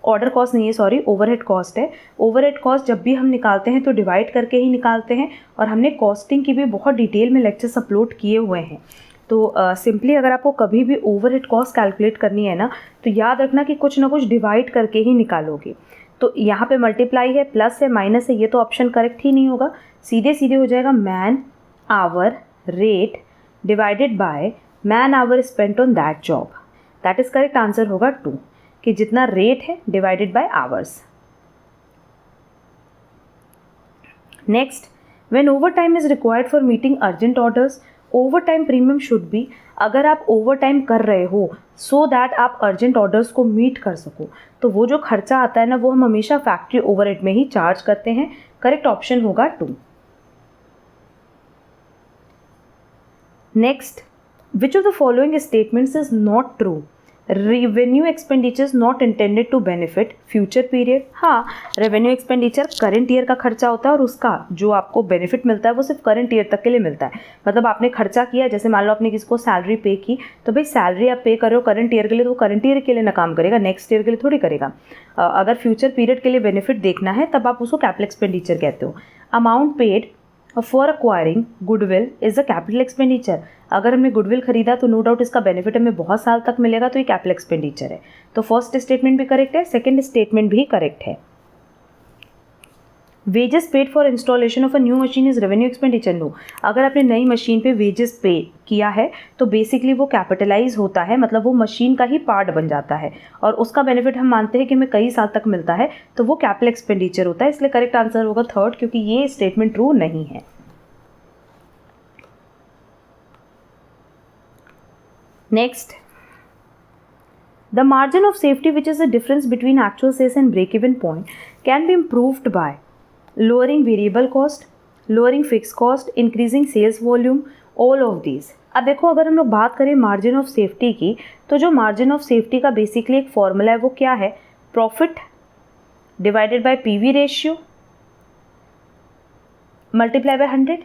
ऑर्डर कॉस्ट नहीं है, सॉरी, ओवरहेड कॉस्ट है। ओवरहेड कॉस्ट जब भी हम निकालते हैं तो डिवाइड करके ही निकालते हैं, और हमने कॉस्टिंग की भी बहुत डिटेल में लेक्चर्स अपलोड किए हुए हैं। तो सिंपली अगर आपको कभी भी ओवरहेड कॉस्ट कैलकुलेट करनी है ना तो याद रखना कि कुछ ना कुछ डिवाइड करके ही निकालोगे। तो यहाँ पे मल्टीप्लाई है, प्लस है, माइनस है, ये तो ऑप्शन करेक्ट ही नहीं होगा। सीधे सीधे हो जाएगा man hour rate divided by man hour spent on that job, that is correct answer होगा 2, कि जितना रेट है divided by hours. Next, when over time is required for meeting urgent orders, over time premium should be, अगर आप over time कर रहे हो so that आप अर्जेंट ऑर्डर्स को मीट कर सको, तो वो जो खर्चा आता है ना वो हम हमेशा फैक्ट्री ओवरहेड में ही चार्ज करते हैं। करेक्ट ऑप्शन होगा 2। Next, which of the following statements is not true? Revenue expenditures not intended to benefit future period. हाँ, रेवेन्यू एक्सपेंडिचर करंट ईयर का खर्चा होता है और उसका जो आपको बेनिफिट मिलता है वो सिर्फ करंट ईयर तक के लिए मिलता है। मतलब आपने खर्चा किया, जैसे मान लो आपने किसी को सैलरी पे की, तो भाई सैलरी आप पे कर रहे हो करंट ईयर के लिए, तो वो करंट ईयर के लिए ना काम करेगा, नेक्स्ट ईयर के लिए थोड़ी करेगा। अगर फ्यूचर पीरियड के लिए बेनिफिट देखना है तब आप उसको कैपिटल एक्सपेंडिचर कहते हो। Amount paid for acquiring goodwill is a capital expenditure. अगर हमने गुडविल खरीदा तो नो डाउट इसका बेनिफिट हमें बहुत साल तक मिलेगा, तो ये कैपिटल एक्सपेंडिचर है। तो फर्स्ट स्टेटमेंट भी करेक्ट है, सेकंड स्टेटमेंट भी करेक्ट है। Wages paid for installation of a new machine is revenue expenditure. No, अगर आपने नई मशीन पे वेजेस पे किया है तो बेसिकली वो कैपिटलाइज होता है, मतलब वो मशीन का ही पार्ट बन जाता है और उसका बेनिफिट हम मानते हैं कि हमें कई साल तक मिलता है, तो वो कैपिटल एक्सपेंडिचर होता है। इसलिए करेक्ट आंसर होगा थर्ड, क्योंकि ये स्टेटमेंट ट्रू नहीं है। Next, the margin of safety, which is the difference between actual sales and break-even point, can be improved by lowering variable cost, lowering fixed cost, increasing sales volume, all of these। अब देखो, अगर हम लोग बात करें margin of safety की, तो जो मार्जिन ऑफ सेफ्टी का बेसिकली एक फॉर्मूला है वो क्या है? Profit divided by PV ratio multiply by 100।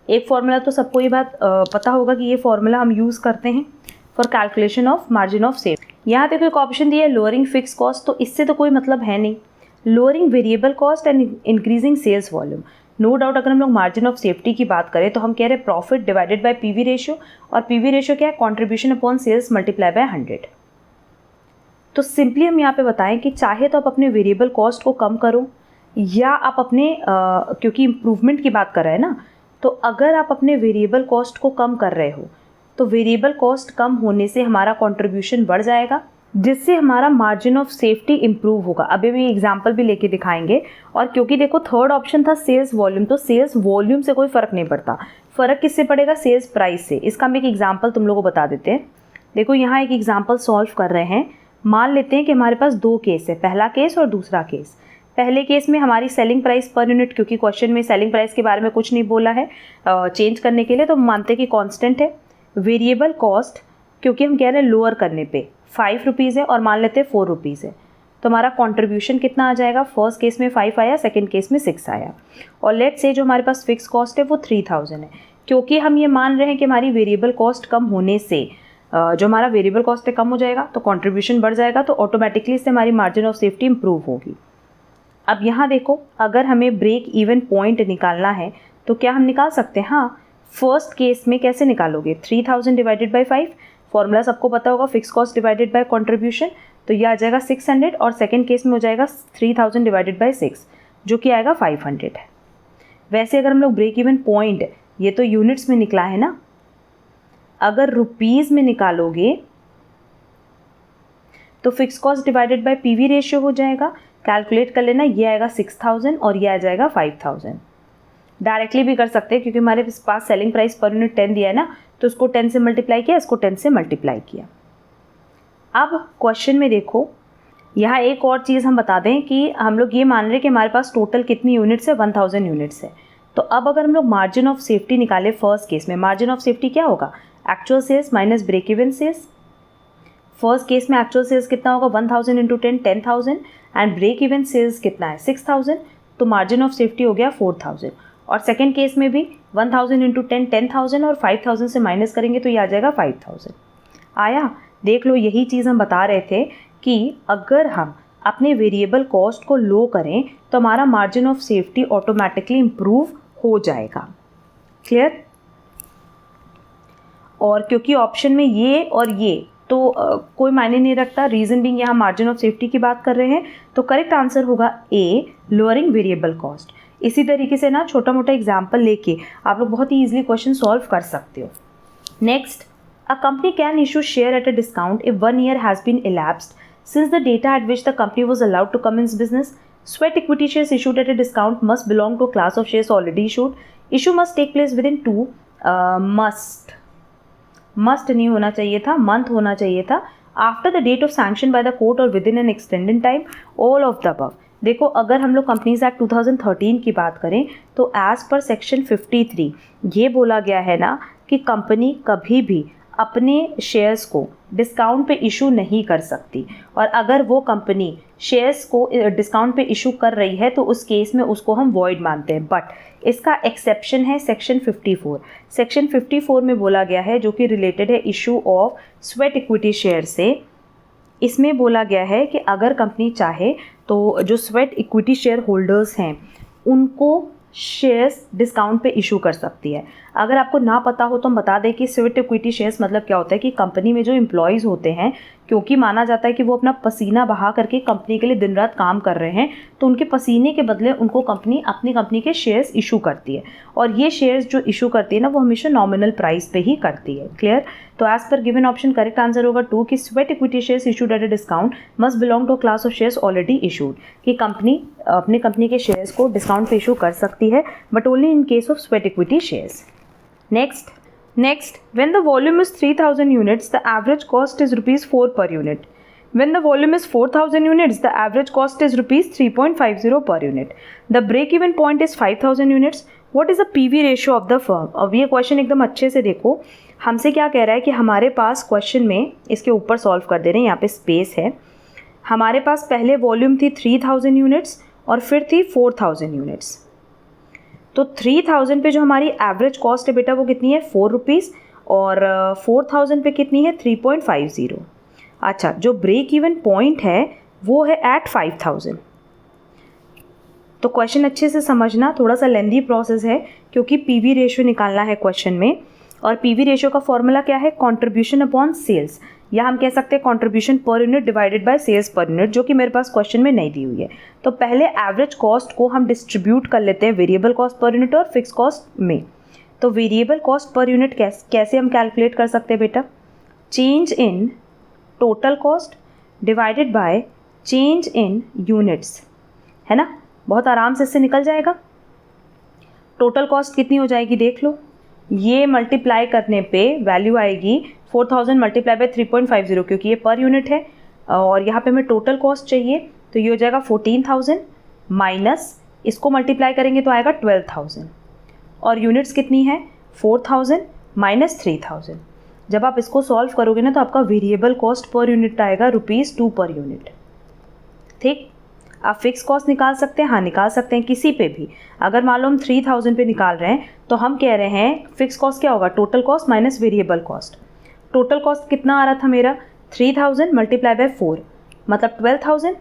एक फॉर्मूला तो सबको ये बात पता होगा कि ये फॉर्मूला हम यूज़ करते हैं for calculation of margin of safety. यहाँ देखो एक ऑप्शन दिया है लोअरिंग फिक्स कॉस्ट, तो इससे तो कोई मतलब है नहीं। Lowering variable cost and increasing sales volume, no doubt अगर हम लोग मार्जिन ऑफ सेफ्टी की बात करें तो हम कह रहे हैं profit divided by PV ratio, और पीवी रेशियो क्या है? Contribution upon sales multiply by 100। तो सिंपली हम यहाँ पे बताएं कि चाहे तो आप अपने वेरिएबल कॉस्ट को कम करो, या आप अपने क्योंकि इम्प्रूवमेंट की बात कर रहे हैं ना, तो अगर आप अपने वेरिएबल कॉस्ट को कम कर रहे हो तो वेरिएबल कॉस्ट कम होने से हमारा कंट्रीब्यूशन बढ़ जाएगा, जिससे हमारा मार्जिन ऑफ सेफ्टी इंप्रूव होगा। अभी भी एग्जांपल भी लेके दिखाएंगे। और क्योंकि देखो थर्ड ऑप्शन था सेल्स वॉल्यूम, तो सेल्स वॉल्यूम से कोई फ़र्क नहीं पड़ता, फ़र्क किससे पड़ेगा? सेल्स प्राइस से। इसका हम एक एग्जांपल तुम लोगों को बता देते हैं। देखो यहाँ एक एग्जांपल सॉल्व कर रहे हैं। मान लेते हैं कि हमारे पास दो केस है, पहला केस और दूसरा केस। पहले केस में हमारी सेलिंग प्राइस पर यूनिट, क्योंकि क्वेश्चन में सेलिंग प्राइस के बारे में कुछ नहीं बोला है चेंज करने के लिए, तो मानते हैं कि कांस्टेंट है। वेरिएबल कॉस्ट क्योंकि हम कह रहे हैं लोअर करने पे 5 रुपीज़ है और मान लेते हैं 4 रुपीज़ है, तो हमारा कंट्रीब्यूशन कितना आ जाएगा? फर्स्ट केस में 5 आया, सेकंड केस में 6 आया। और लेट्स से जो हमारे पास फिक्स कॉस्ट है वो 3000 है। क्योंकि हम ये मान रहे हैं कि हमारी वेरिएबल कॉस्ट कम होने से जो हमारा वेरिएबल कॉस्ट है कम हो जाएगा, तो कंट्रीब्यूशन बढ़ जाएगा, तो ऑटोमेटिकली इससे हमारी मार्जिन ऑफ सेफ्टी इंप्रूव होगी। अब यहाँ देखो, अगर हमें ब्रेक इवन पॉइंट निकालना है तो क्या हम निकाल सकते हैं? हाँ, फर्स्ट केस में कैसे निकालोगे? 3000 डिवाइडेड बाई 5, फॉर्मूला सबको पता होगा, fix cost divided by contribution, तो ये आ जाएगा 600, और सेकंड केस में हो जाएगा 3000 डिवाइडेड बाय 6, जो कि आएगा 500 है। वैसे अगर हम लोग ब्रेक इवन पॉइंट, ये तो यूनिट्स में निकला है ना, अगर रुपीज़ में निकालोगे तो fix cost divided by PV ratio हो जाएगा। कैलकुलेट कर लेना, ये आएगा 6000 और ये आ जाएगा 5000। डायरेक्टली भी कर सकते हैं क्योंकि हमारे पास सेलिंग प्राइस पर यूनिट 10 दिया है ना, तो इसको 10 से मल्टीप्लाई किया, इसको 10 से मल्टीप्लाई किया। अब क्वेश्चन में देखो, यहाँ एक और चीज़ हम बता दें कि हम लोग ये मान रहे हैं कि हमारे पास टोटल कितनी यूनिट्स है? 1000 यूनिट्स है। तो अब अगर हम लोग मार्जिन ऑफ सेफ्टी निकाले फर्स्ट केस में, मार्जिन ऑफ सेफ्टी क्या होगा? Actual sales minus break even sales. First case में एक्चुअल सेल्स कितना होगा? 1000 into 10 10,000, and break even sales कितना है? 6000, तो मार्जिन ऑफ सेफ्टी हो गया 4000। और सेकेंड केस में भी 1000 इंटू 10 10,000 और 5000 से माइनस करेंगे तो ये आ जाएगा 5000। आया? देख लो, यही चीज़ हम बता रहे थे कि अगर हम अपने वेरिएबल कॉस्ट को लो करें तो हमारा margin of safety automatically improve हो जाएगा। क्लियर? और क्योंकि ऑप्शन में ये और ये तो कोई मायने नहीं रखता, रीज़न बीइंग यहाँ मार्जिन ऑफ सेफ्टी की बात कर रहे हैं, तो करेक्ट आंसर होगा ए, लोअरिंग वेरिएबल कॉस्ट। इसी तरीके से ना छोटा मोटा एग्जाम्पल लेके आप लोग बहुत ही ईजिली क्वेश्चन सॉल्व कर सकते हो। Next, a company can issue share at a discount if 1 year has been elapsed since the data at which the company was allowed to commence business. Sweat equity shares issued at a discount must belong to a class of shares already issued. Issue must take place within must नहीं होना चाहिए था, month होना चाहिए था, after the date of sanction by the court or within an extended time, all of the above। देखो, अगर हम लोग कंपनीज एक्ट 2013 की बात करें तो एज पर सेक्शन 53 ये बोला गया है ना कि कंपनी कभी भी अपने शेयर्स को डिस्काउंट पे इशू नहीं कर सकती, और अगर वो कंपनी शेयर्स को डिस्काउंट पे इशू कर रही है तो उस केस में उसको हम वॉइड मानते हैं। बट इसका एक्सेप्शन है सेक्शन 54। सेक्शन 54 में बोला गया है, जो कि रिलेटेड है issue of sweat equity share से। इसमें बोला गया है कि अगर कंपनी चाहे तो जो स्वेट इक्विटी शेयर होल्डर्स हैं उनको शेयर्स डिस्काउंट पे इशू कर सकती है। अगर आपको ना पता हो तो हम बता दें कि स्वेट इक्विटी शेयर्स मतलब क्या होता है कि कंपनी में जो एम्प्लॉयज़ होते हैं, क्योंकि माना जाता है कि वो अपना पसीना बहा करके कंपनी के लिए दिन रात काम कर रहे हैं, तो उनके पसीने के बदले उनको कंपनी अपनी कंपनी के शेयर्स इशू करती है, और ये शेयर्स जो इशू करती है ना वो हमेशा नॉमिनल प्राइस पे ही करती है। क्लियर? तो as per given option correct answer होगा 2 कि sweat equity shares issued at a discount must belong to class of shares already issued, कि कंपनी अपनी कंपनी के शेयर्स को डिस्काउंट पे इशू कर सकती है, but only in case of sweat equity shares. Next, when the volume is 3000 units, the average cost is rupees 4 per unit. When the volume is 4000 units, the average cost is rupees 3.50 per unit. The break-even point is 5000 units. What is the PV ratio of the firm? अब ये question एकदम अच्छे से देखो, हमसे क्या कह रहा है कि हमारे पास क्वेश्चन में इसके ऊपर सॉल्व कर दे रहे हैं, यहाँ पे स्पेस है। हमारे पास पहले वॉल्यूम थी 3000 यूनिट्स और फिर थी 4000 यूनिट्स। तो 3000 पे जो हमारी एवरेज कॉस्ट है बेटा वो कितनी है 4 रुपीज़, और 4000 पे कितनी है 3.50। अच्छा, जो ब्रेक इवन पॉइंट है वो है एट 5000। तो क्वेश्चन अच्छे से समझना, थोड़ा सा लेंदी प्रोसेस है क्योंकि पीवी रेशियो निकालना है क्वेश्चन में, और पीवी रेशियो का फॉर्मूला क्या है, कंट्रीब्यूशन अपॉन सेल्स, या हम कह सकते हैं contribution per unit divided by sales per unit, जो कि मेरे पास क्वेश्चन में नहीं दी हुई है। तो पहले एवरेज कॉस्ट को हम डिस्ट्रीब्यूट कर लेते हैं वेरिएबल कॉस्ट पर यूनिट और फिक्स कॉस्ट में। तो वेरिएबल कॉस्ट पर यूनिट कैसे हम कैलकुलेट कर सकते हैं बेटा, change in total cost divided by change in units, है ना, बहुत आराम से इससे निकल जाएगा। टोटल कॉस्ट कितनी हो जाएगी देख लो, ये मल्टीप्लाई करने पे वैल्यू आएगी 4000 मल्टीप्लाई बाय 3.50, क्योंकि ये पर यूनिट है और यहाँ पे हमें टोटल कॉस्ट चाहिए, तो ये हो जाएगा 14000 माइनस इसको मल्टीप्लाई करेंगे तो आएगा 12000, और यूनिट्स कितनी है 4000 माइनस 3000। जब आप इसको सॉल्व करोगे ना तो आपका वेरिएबल कॉस्ट पर यूनिट आएगा ₹2 पर यूनिट। ठीक, आप फिक्स कॉस्ट निकाल सकते हैं, हाँ निकाल सकते हैं किसी पे भी। अगर मान लो हम 3000 पे निकाल रहे हैं तो हम कह रहे हैं फिक्स कॉस्ट क्या होगा, total cost minus variable cost. Total cost कितना आ रहा था मेरा 3000 मल्टीप्लाई बाय 4 मतलब 12000,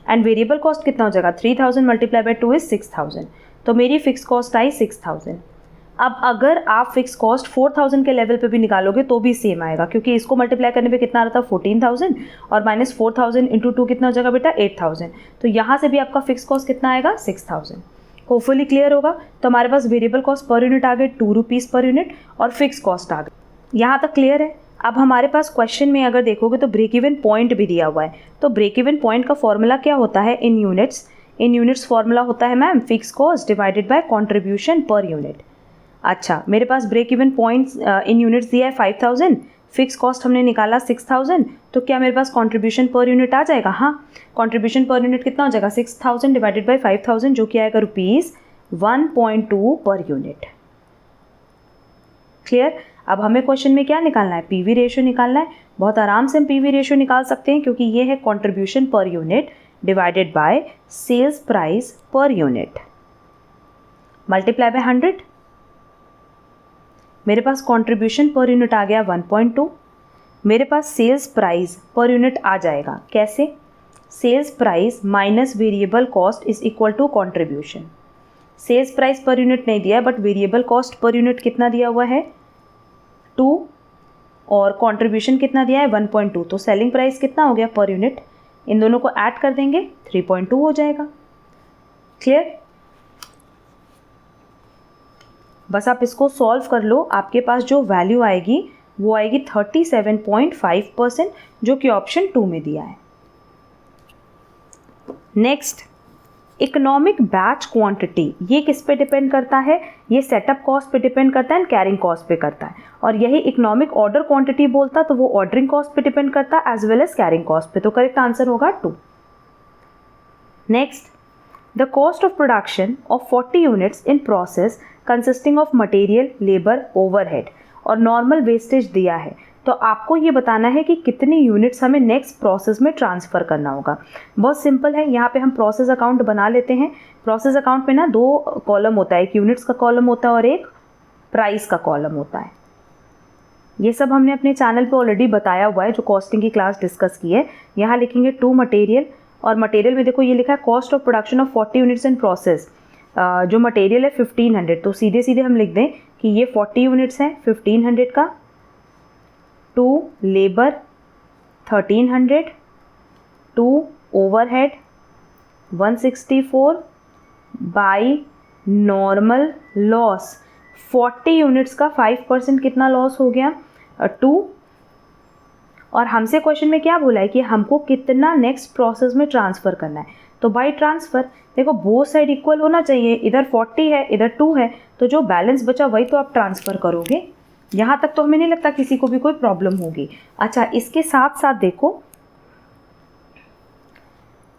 एंड वेरिएबल कॉस्ट कितना हो जाएगा 3000 मल्टीप्लाई बाय 2 इज 6000, तो मेरी फिक्स कॉस्ट आई 6000। अब अगर आप फिक्स कॉस्ट 4000 के लेवल पे भी निकालोगे तो भी सेम आएगा, क्योंकि इसको मल्टीप्लाई करने पे कितना आ रहा था 14000 और माइनस 4000 इंटू 2 कितना हो जाएगा बेटा 8000, तो यहाँ से भी आपका फिक्स कॉस्ट कितना आएगा 6000। होपफुली क्लियर होगा। तो हमारे पास वेरिएबल कॉस्ट पर यूनिट आ गए ₹2 पर यूनिट और फिक्स कॉस्ट आ गई। यहाँ तक क्लियर है। अब हमारे पास क्वेश्चन में अगर देखोगे तो ब्रेक इवन पॉइंट भी दिया हुआ है, तो ब्रेक इवन पॉइंट का फॉर्मूला क्या होता है इन यूनिट्स फॉर्मूला होता है ma'am fix cost divided by contribution per unit. अच्छा, मेरे पास break even points in units दिया है 5000, फिक्स कॉस्ट हमने निकाला 6000, तो क्या मेरे पास कंट्रीब्यूशन पर यूनिट आ जाएगा, हाँ कंट्रीब्यूशन पर यूनिट कितना हो जाएगा 6000 डिवाइडेड बाय 5000, जो कि आएगा ₹1.2 पर यूनिट। क्लियर। अब हमें क्वेश्चन में क्या निकालना है, पीवी रेशियो निकालना है। बहुत आराम से हम पीवी रेशियो निकाल सकते हैं, क्योंकि ये है contribution per unit divided by sales price per unit multiply by 100। मेरे पास कंट्रीब्यूशन पर यूनिट आ गया 1.2, मेरे पास सेल्स प्राइस पर यूनिट आ जाएगा कैसे, sales price minus variable cost is equal to contribution. Sales price per unit नहीं दिया है, but variable cost per unit कितना दिया हुआ है 2 और कंट्रीब्यूशन कितना दिया है 1.2, तो सेलिंग प्राइस कितना हो गया पर यूनिट, इन दोनों को ऐड कर देंगे 3.2 हो जाएगा। क्लियर। बस आप इसको सॉल्व कर लो, आपके पास जो वैल्यू आएगी वो आएगी 37.5%, जो कि ऑप्शन 2 में दिया है। नेक्स्ट, इकोनॉमिक बैच क्वांटिटी, ये किस पे डिपेंड करता है, ये सेटअप कॉस्ट पे डिपेंड करता है एंड कैरिंग कॉस्ट पे करता है, और यही इकोनॉमिक ऑर्डर क्वांटिटी बोलता तो वो ऑर्डरिंग कॉस्ट पे डिपेंड करता है as well as carrying cost पे, तो करेक्ट आंसर होगा 2। Next, the cost of production of 40 units in process consisting of material, labour, overhead और नॉर्मल वेस्टेज दिया है, तो आपको ये बताना है कि कितनी यूनिट्स हमें नेक्स्ट प्रोसेस में ट्रांसफ़र करना होगा। बहुत सिंपल है, यहाँ पे हम प्रोसेस अकाउंट बना लेते हैं। प्रोसेस अकाउंट में ना 2 कॉलम होता है, एक यूनिट्स का कॉलम होता है और एक प्राइस का कॉलम होता है। ये सब हमने अपने चैनल पे ऑलरेडी बताया हुआ है, जो कॉस्टिंग की क्लास डिस्कस की है। यहाँ लिखेंगे 2 मटेरियल, और मटेरियल में देखो ये लिखा है cost of production of 40 units in process जो मटेरियल है 1500, तो सीधे सीधे हम लिख दें कि ये 40 यूनिट्स हैं 1500 का, to labour 1300, to overhead 164 by normal loss 40 units का 5% कितना लॉस हो गया 2। और हमसे क्वेश्चन में क्या बोला है कि हमको कितना नेक्स्ट प्रोसेस में ट्रांसफ़र करना है, तो बाई ट्रांसफ़र देखो बोथ साइड इक्वल होना चाहिए, इधर 40 है इधर 2 है, तो जो बैलेंस बचा वही तो आप ट्रांसफ़र करोगे। यहाँ तक तो हमें नहीं लगता किसी को भी कोई प्रॉब्लम होगी। अच्छा, इसके साथ साथ देखो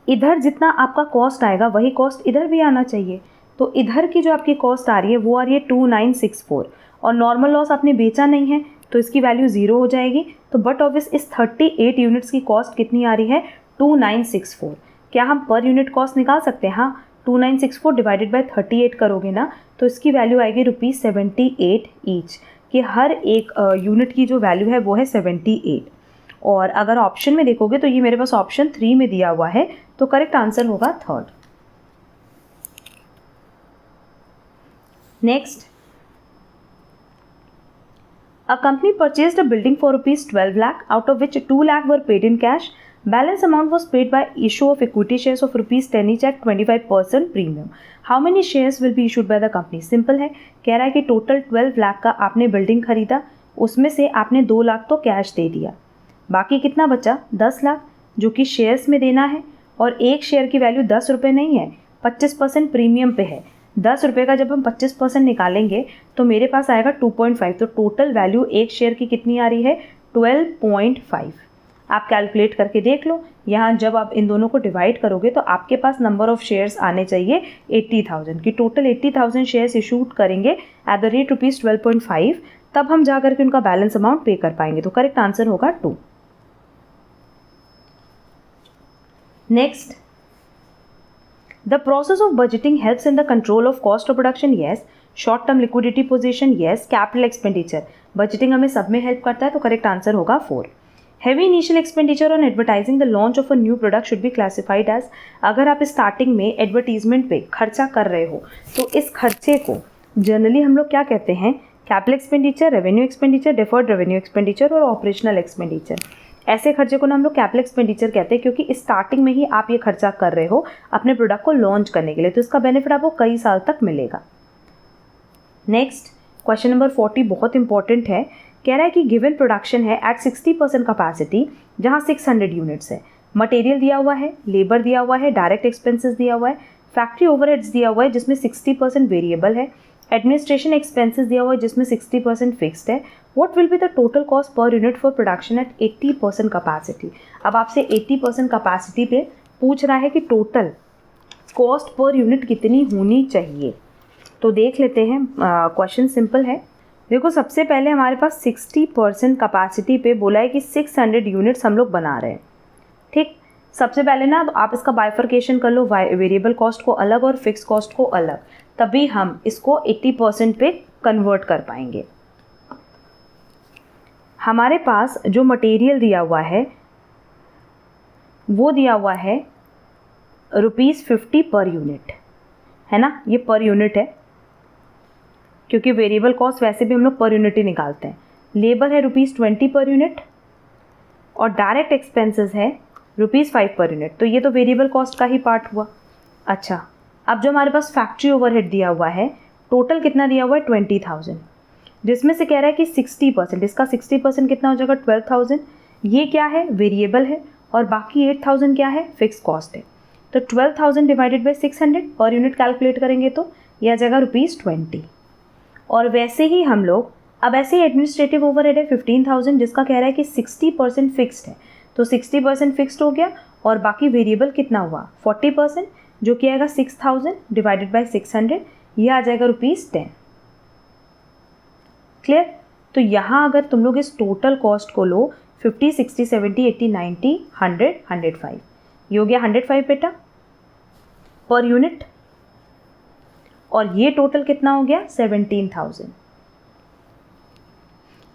इधर जितना आपका कॉस्ट आएगा वही कॉस्ट इधर भी आना चाहिए, तो इधर की जो आपकी कॉस्ट आ रही है वो आ रही है 2964, और नॉर्मल लॉस आपने बेचा नहीं है तो इसकी वैल्यू 0 हो जाएगी। तो बट ऑब्वियस इस 38 यूनिट्स की कॉस्ट कितनी आ रही है 2964। क्या हम पर यूनिट कॉस्ट निकाल सकते हैं? हाँ, 2964 डिवाइडेड बाय 38 करोगे ना तो इसकी वैल्यू आएगी ₹78 ईच, कि हर एक यूनिट की जो वैल्यू है वो है 78। और अगर ऑप्शन में देखोगे तो ये मेरे पास ऑप्शन 3 में दिया हुआ है, तो करेक्ट आंसर होगा 3rd। Next, a company purchased a building for ₹12 lakh, out of which 2 lakh were paid in cash. Balance amount was paid by issue of equity shares of ₹10 each at 25% premium. How many shares will be issued by the company? Simple है, कह रहा है कि total 12 lakh का आपने building खरीदा, उसमें से आपने 2 लाख तो कैश दे दिया, बाकी कितना बचा 10 लाख जो कि शेयर्स में देना है, और एक शेयर की वैल्यू 10 रुपये नहीं है, 25% प्रीमियम पे है। 10 रुपये का जब हम 25% निकालेंगे तो मेरे पास आएगा 2.5, तो टोटल वैल्यू एक शेयर की कितनी आ रही है 12.5। आप कैलकुलेट करके देख लो, यहाँ जब आप इन दोनों को डिवाइड करोगे तो आपके पास नंबर ऑफ शेयर्स आने चाहिए 80,000 की। टोटल 80,000 शेयर्स इशूड करेंगे एट द रेट ₹12.5, तब हम जा करके उनका बैलेंस अमाउंट पे कर पाएंगे, तो करेक्ट आंसर होगा 2। Next, the process of budgeting helps in the control of cost of production, yes. short term liquidity position, yes. capital expenditure, budgeting हमें सब में हेल्प करता है, तो करेक्ट आंसर होगा 4। heavy initial expenditure on advertising the launch of a new product should be classified as, अगर आप starting में एडवर्टीजमेंट पे खर्चा कर रहे हो तो इस खर्चे को जनरली हम लोग क्या कहते हैं, capital expenditure, revenue expenditure, deferred revenue expenditure और ऑपरेशनल एक्सपेंडिचर। ऐसे खर्चे को ना हम लोग कैपिटल एक्सपेंडिचर कहते हैं, क्योंकि स्टार्टिंग में ही आप ये खर्चा कर रहे हो अपने प्रोडक्ट को लॉन्च करने के लिए, तो इसका बेनिफिट आपको कई साल तक मिलेगा। नेक्स्ट, क्वेश्चन नंबर 40 बहुत इंपॉर्टेंट है, कह रहा है कि गिवन प्रोडक्शन है एट 60% कैपेसिटी, जहाँ 600 यूनिट्स है, मटेरियल दिया हुआ है, लेबर दिया हुआ है, डायरेक्ट एक्सपेंसेस दिया हुआ है, फैक्ट्री ओवरहेड्स दिया हुआ है जिसमें 60% वेरिएबल है, एडमिनिस्ट्रेशन एक्सपेंसेस दिया हुआ है जिसमें 60% फिक्स्ड है। What will be the total cost per unit for production at 80% capacity. अब आपसे 80% कैपेसिटी पे पूछ रहा है कि टोटल कॉस्ट पर यूनिट कितनी होनी चाहिए, तो देख लेते हैं। क्वेश्चन सिंपल है, देखो सबसे पहले हमारे पास 60% कैपेसिटी पे बोला है कि 600 यूनिट्स हम लोग बना रहे हैं, ठीक। सबसे पहले ना आप इसका बाइफर्केशन कर लो, वेरिएबल कॉस्ट को अलग और फिक्स कॉस्ट को अलग, तभी हम इसको 80% पे कन्वर्ट कर पाएंगे। हमारे पास जो मटेरियल दिया हुआ है वो दिया हुआ है ₹50 पर यूनिट, है ना, ये पर यूनिट है क्योंकि वेरिएबल कॉस्ट वैसे भी हम लोग पर यूनिट ही निकालते हैं। लेबर है ₹20 पर यूनिट और डायरेक्ट एक्सपेंसेस है ₹5 पर यूनिट, तो ये तो वेरिएबल कॉस्ट का ही पार्ट हुआ। अच्छा, अब जो हमारे पास फैक्ट्री ओवरहेड दिया हुआ है, टोटल कितना दिया हुआ है 20,000, जिसमें से कह रहा है कि 60%, इसका 60% कितना हो जाएगा 12,000, ये क्या है वेरिएबल है, और बाकी 8,000 क्या है फिक्स कॉस्ट है। तो 12,000 divided by 600 per unit calculate करेंगे तो यह आ जाएगा ₹20। और वैसे ही हम लोग अब ऐसे ही एडमिनिस्ट्रेटिव ओवरहेड है 15,000, जिसका कह रहा है कि 60% फिक्स्ड है, तो 60% फिक्स्ड हो गया, और बाकी वेरिएबल कितना हुआ 40%, जो कि आएगा 6,000 डिवाइडेड बाई 600, यह आ जाएगा ₹10। क्लियर। तो यहाँ अगर तुम लोग इस टोटल कॉस्ट को लो 50, 60, 70, 80, 90, 100, 105, ये हो गया 105 बेटा पर यूनिट, और ये टोटल कितना हो गया 17,000।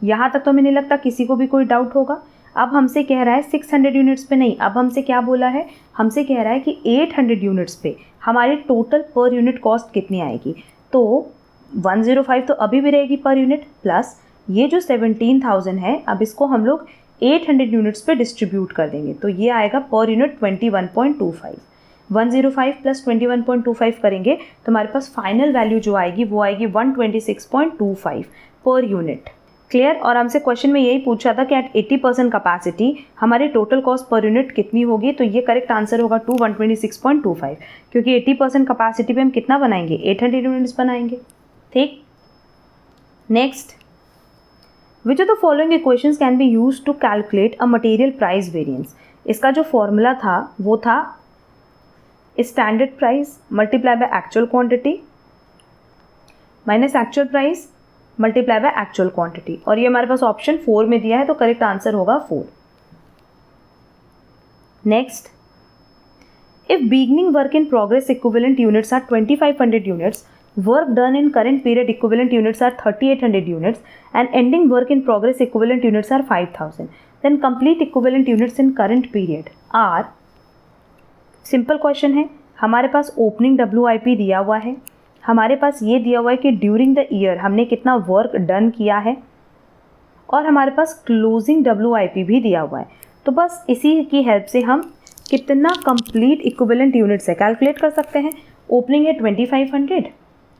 यहाँ तक तो हमें नहीं लगता किसी को भी कोई डाउट होगा। अब हमसे कह रहा है 600 यूनिट्स पे नहीं, अब हमसे क्या बोला है, हमसे कह रहा है कि 800 यूनिट्स पे हमारी टोटल पर यूनिट कॉस्ट कितनी आएगी। तो 105 तो अभी भी रहेगी पर यूनिट, प्लस ये जो 17,000 है, अब इसको हम लोग 800 यूनिट्स पे डिस्ट्रीब्यूट कर देंगे, तो ये आएगा पर यूनिट 21.25। 105 प्लस 21.25 करेंगे तो हमारे पास फाइनल वैल्यू जो आएगी वो आएगी 126.25 पर यूनिट। क्लियर। और हमसे क्वेश्चन में यही पूछा था कि एट 80% कैपेसिटी हमारी टोटल कॉस्ट पर यूनिट कितनी होगी, तो ये करेक्ट आंसर होगा 126.25, क्योंकि 80% कैपेसिटी पे हम कितना बनाएंगे, 800 यूनिट्स बनाएंगे। ठीक। Next, which of the following equations can be use to calculate a material price variance. इसका जो फॉर्मूला था वो था standard price multiply by actual quantity minus actual price multiply by actual quantity, और ये हमारे पास ऑप्शन 4 में दिया है, तो करेक्ट आंसर होगा 4। Next, if beginning work in progress equivalent units are 2500 units, work done in current period equivalent units are 3800 units and ending work in progress equivalent units are 5000, then complete equivalent units in current period are, simple question है, हमारे पास opening WIP दिया हुआ है, हमारे पास ये दिया हुआ है कि ड्यूरिंग द ईयर हमने कितना वर्क डन किया है, और हमारे पास क्लोजिंग WIP भी दिया हुआ है। तो बस इसी की हेल्प से हम कितना कंप्लीट इक्विवेलेंट यूनिट्स है कैलकुलेट कर सकते हैं। ओपनिंग है 2500,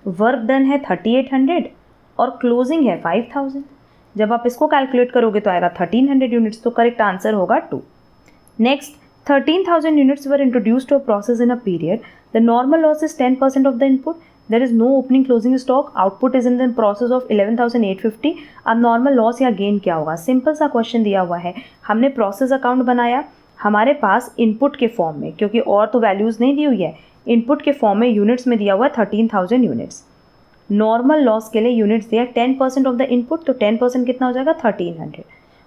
वर्क डन है 3800 और क्लोजिंग है 5000। जब आप इसको कैलकुलेट करोगे तो आएगा 1300 यूनिट्स, तो करेक्ट आंसर होगा 2। Next, 13,000 units were introduced to a process in a period. The normal loss is 10% of the input. There is no opening closing stock. Output is in the process of 11,850. अब normal loss या gain क्या होगा, simple सा question दिया हुआ है, हमने process account बनाया, हमारे पास इनपुट के फॉर्म में, क्योंकि और तो वैल्यूज़ नहीं दी हुई है, इनपुट के फॉर्म में यूनिट्स में दिया हुआ है 13,000 यूनिट्स। नॉर्मल लॉस के लिए यूनिट्स दिया 10% ऑफ द इनपुट, तो 10% कितना हो जाएगा 1300।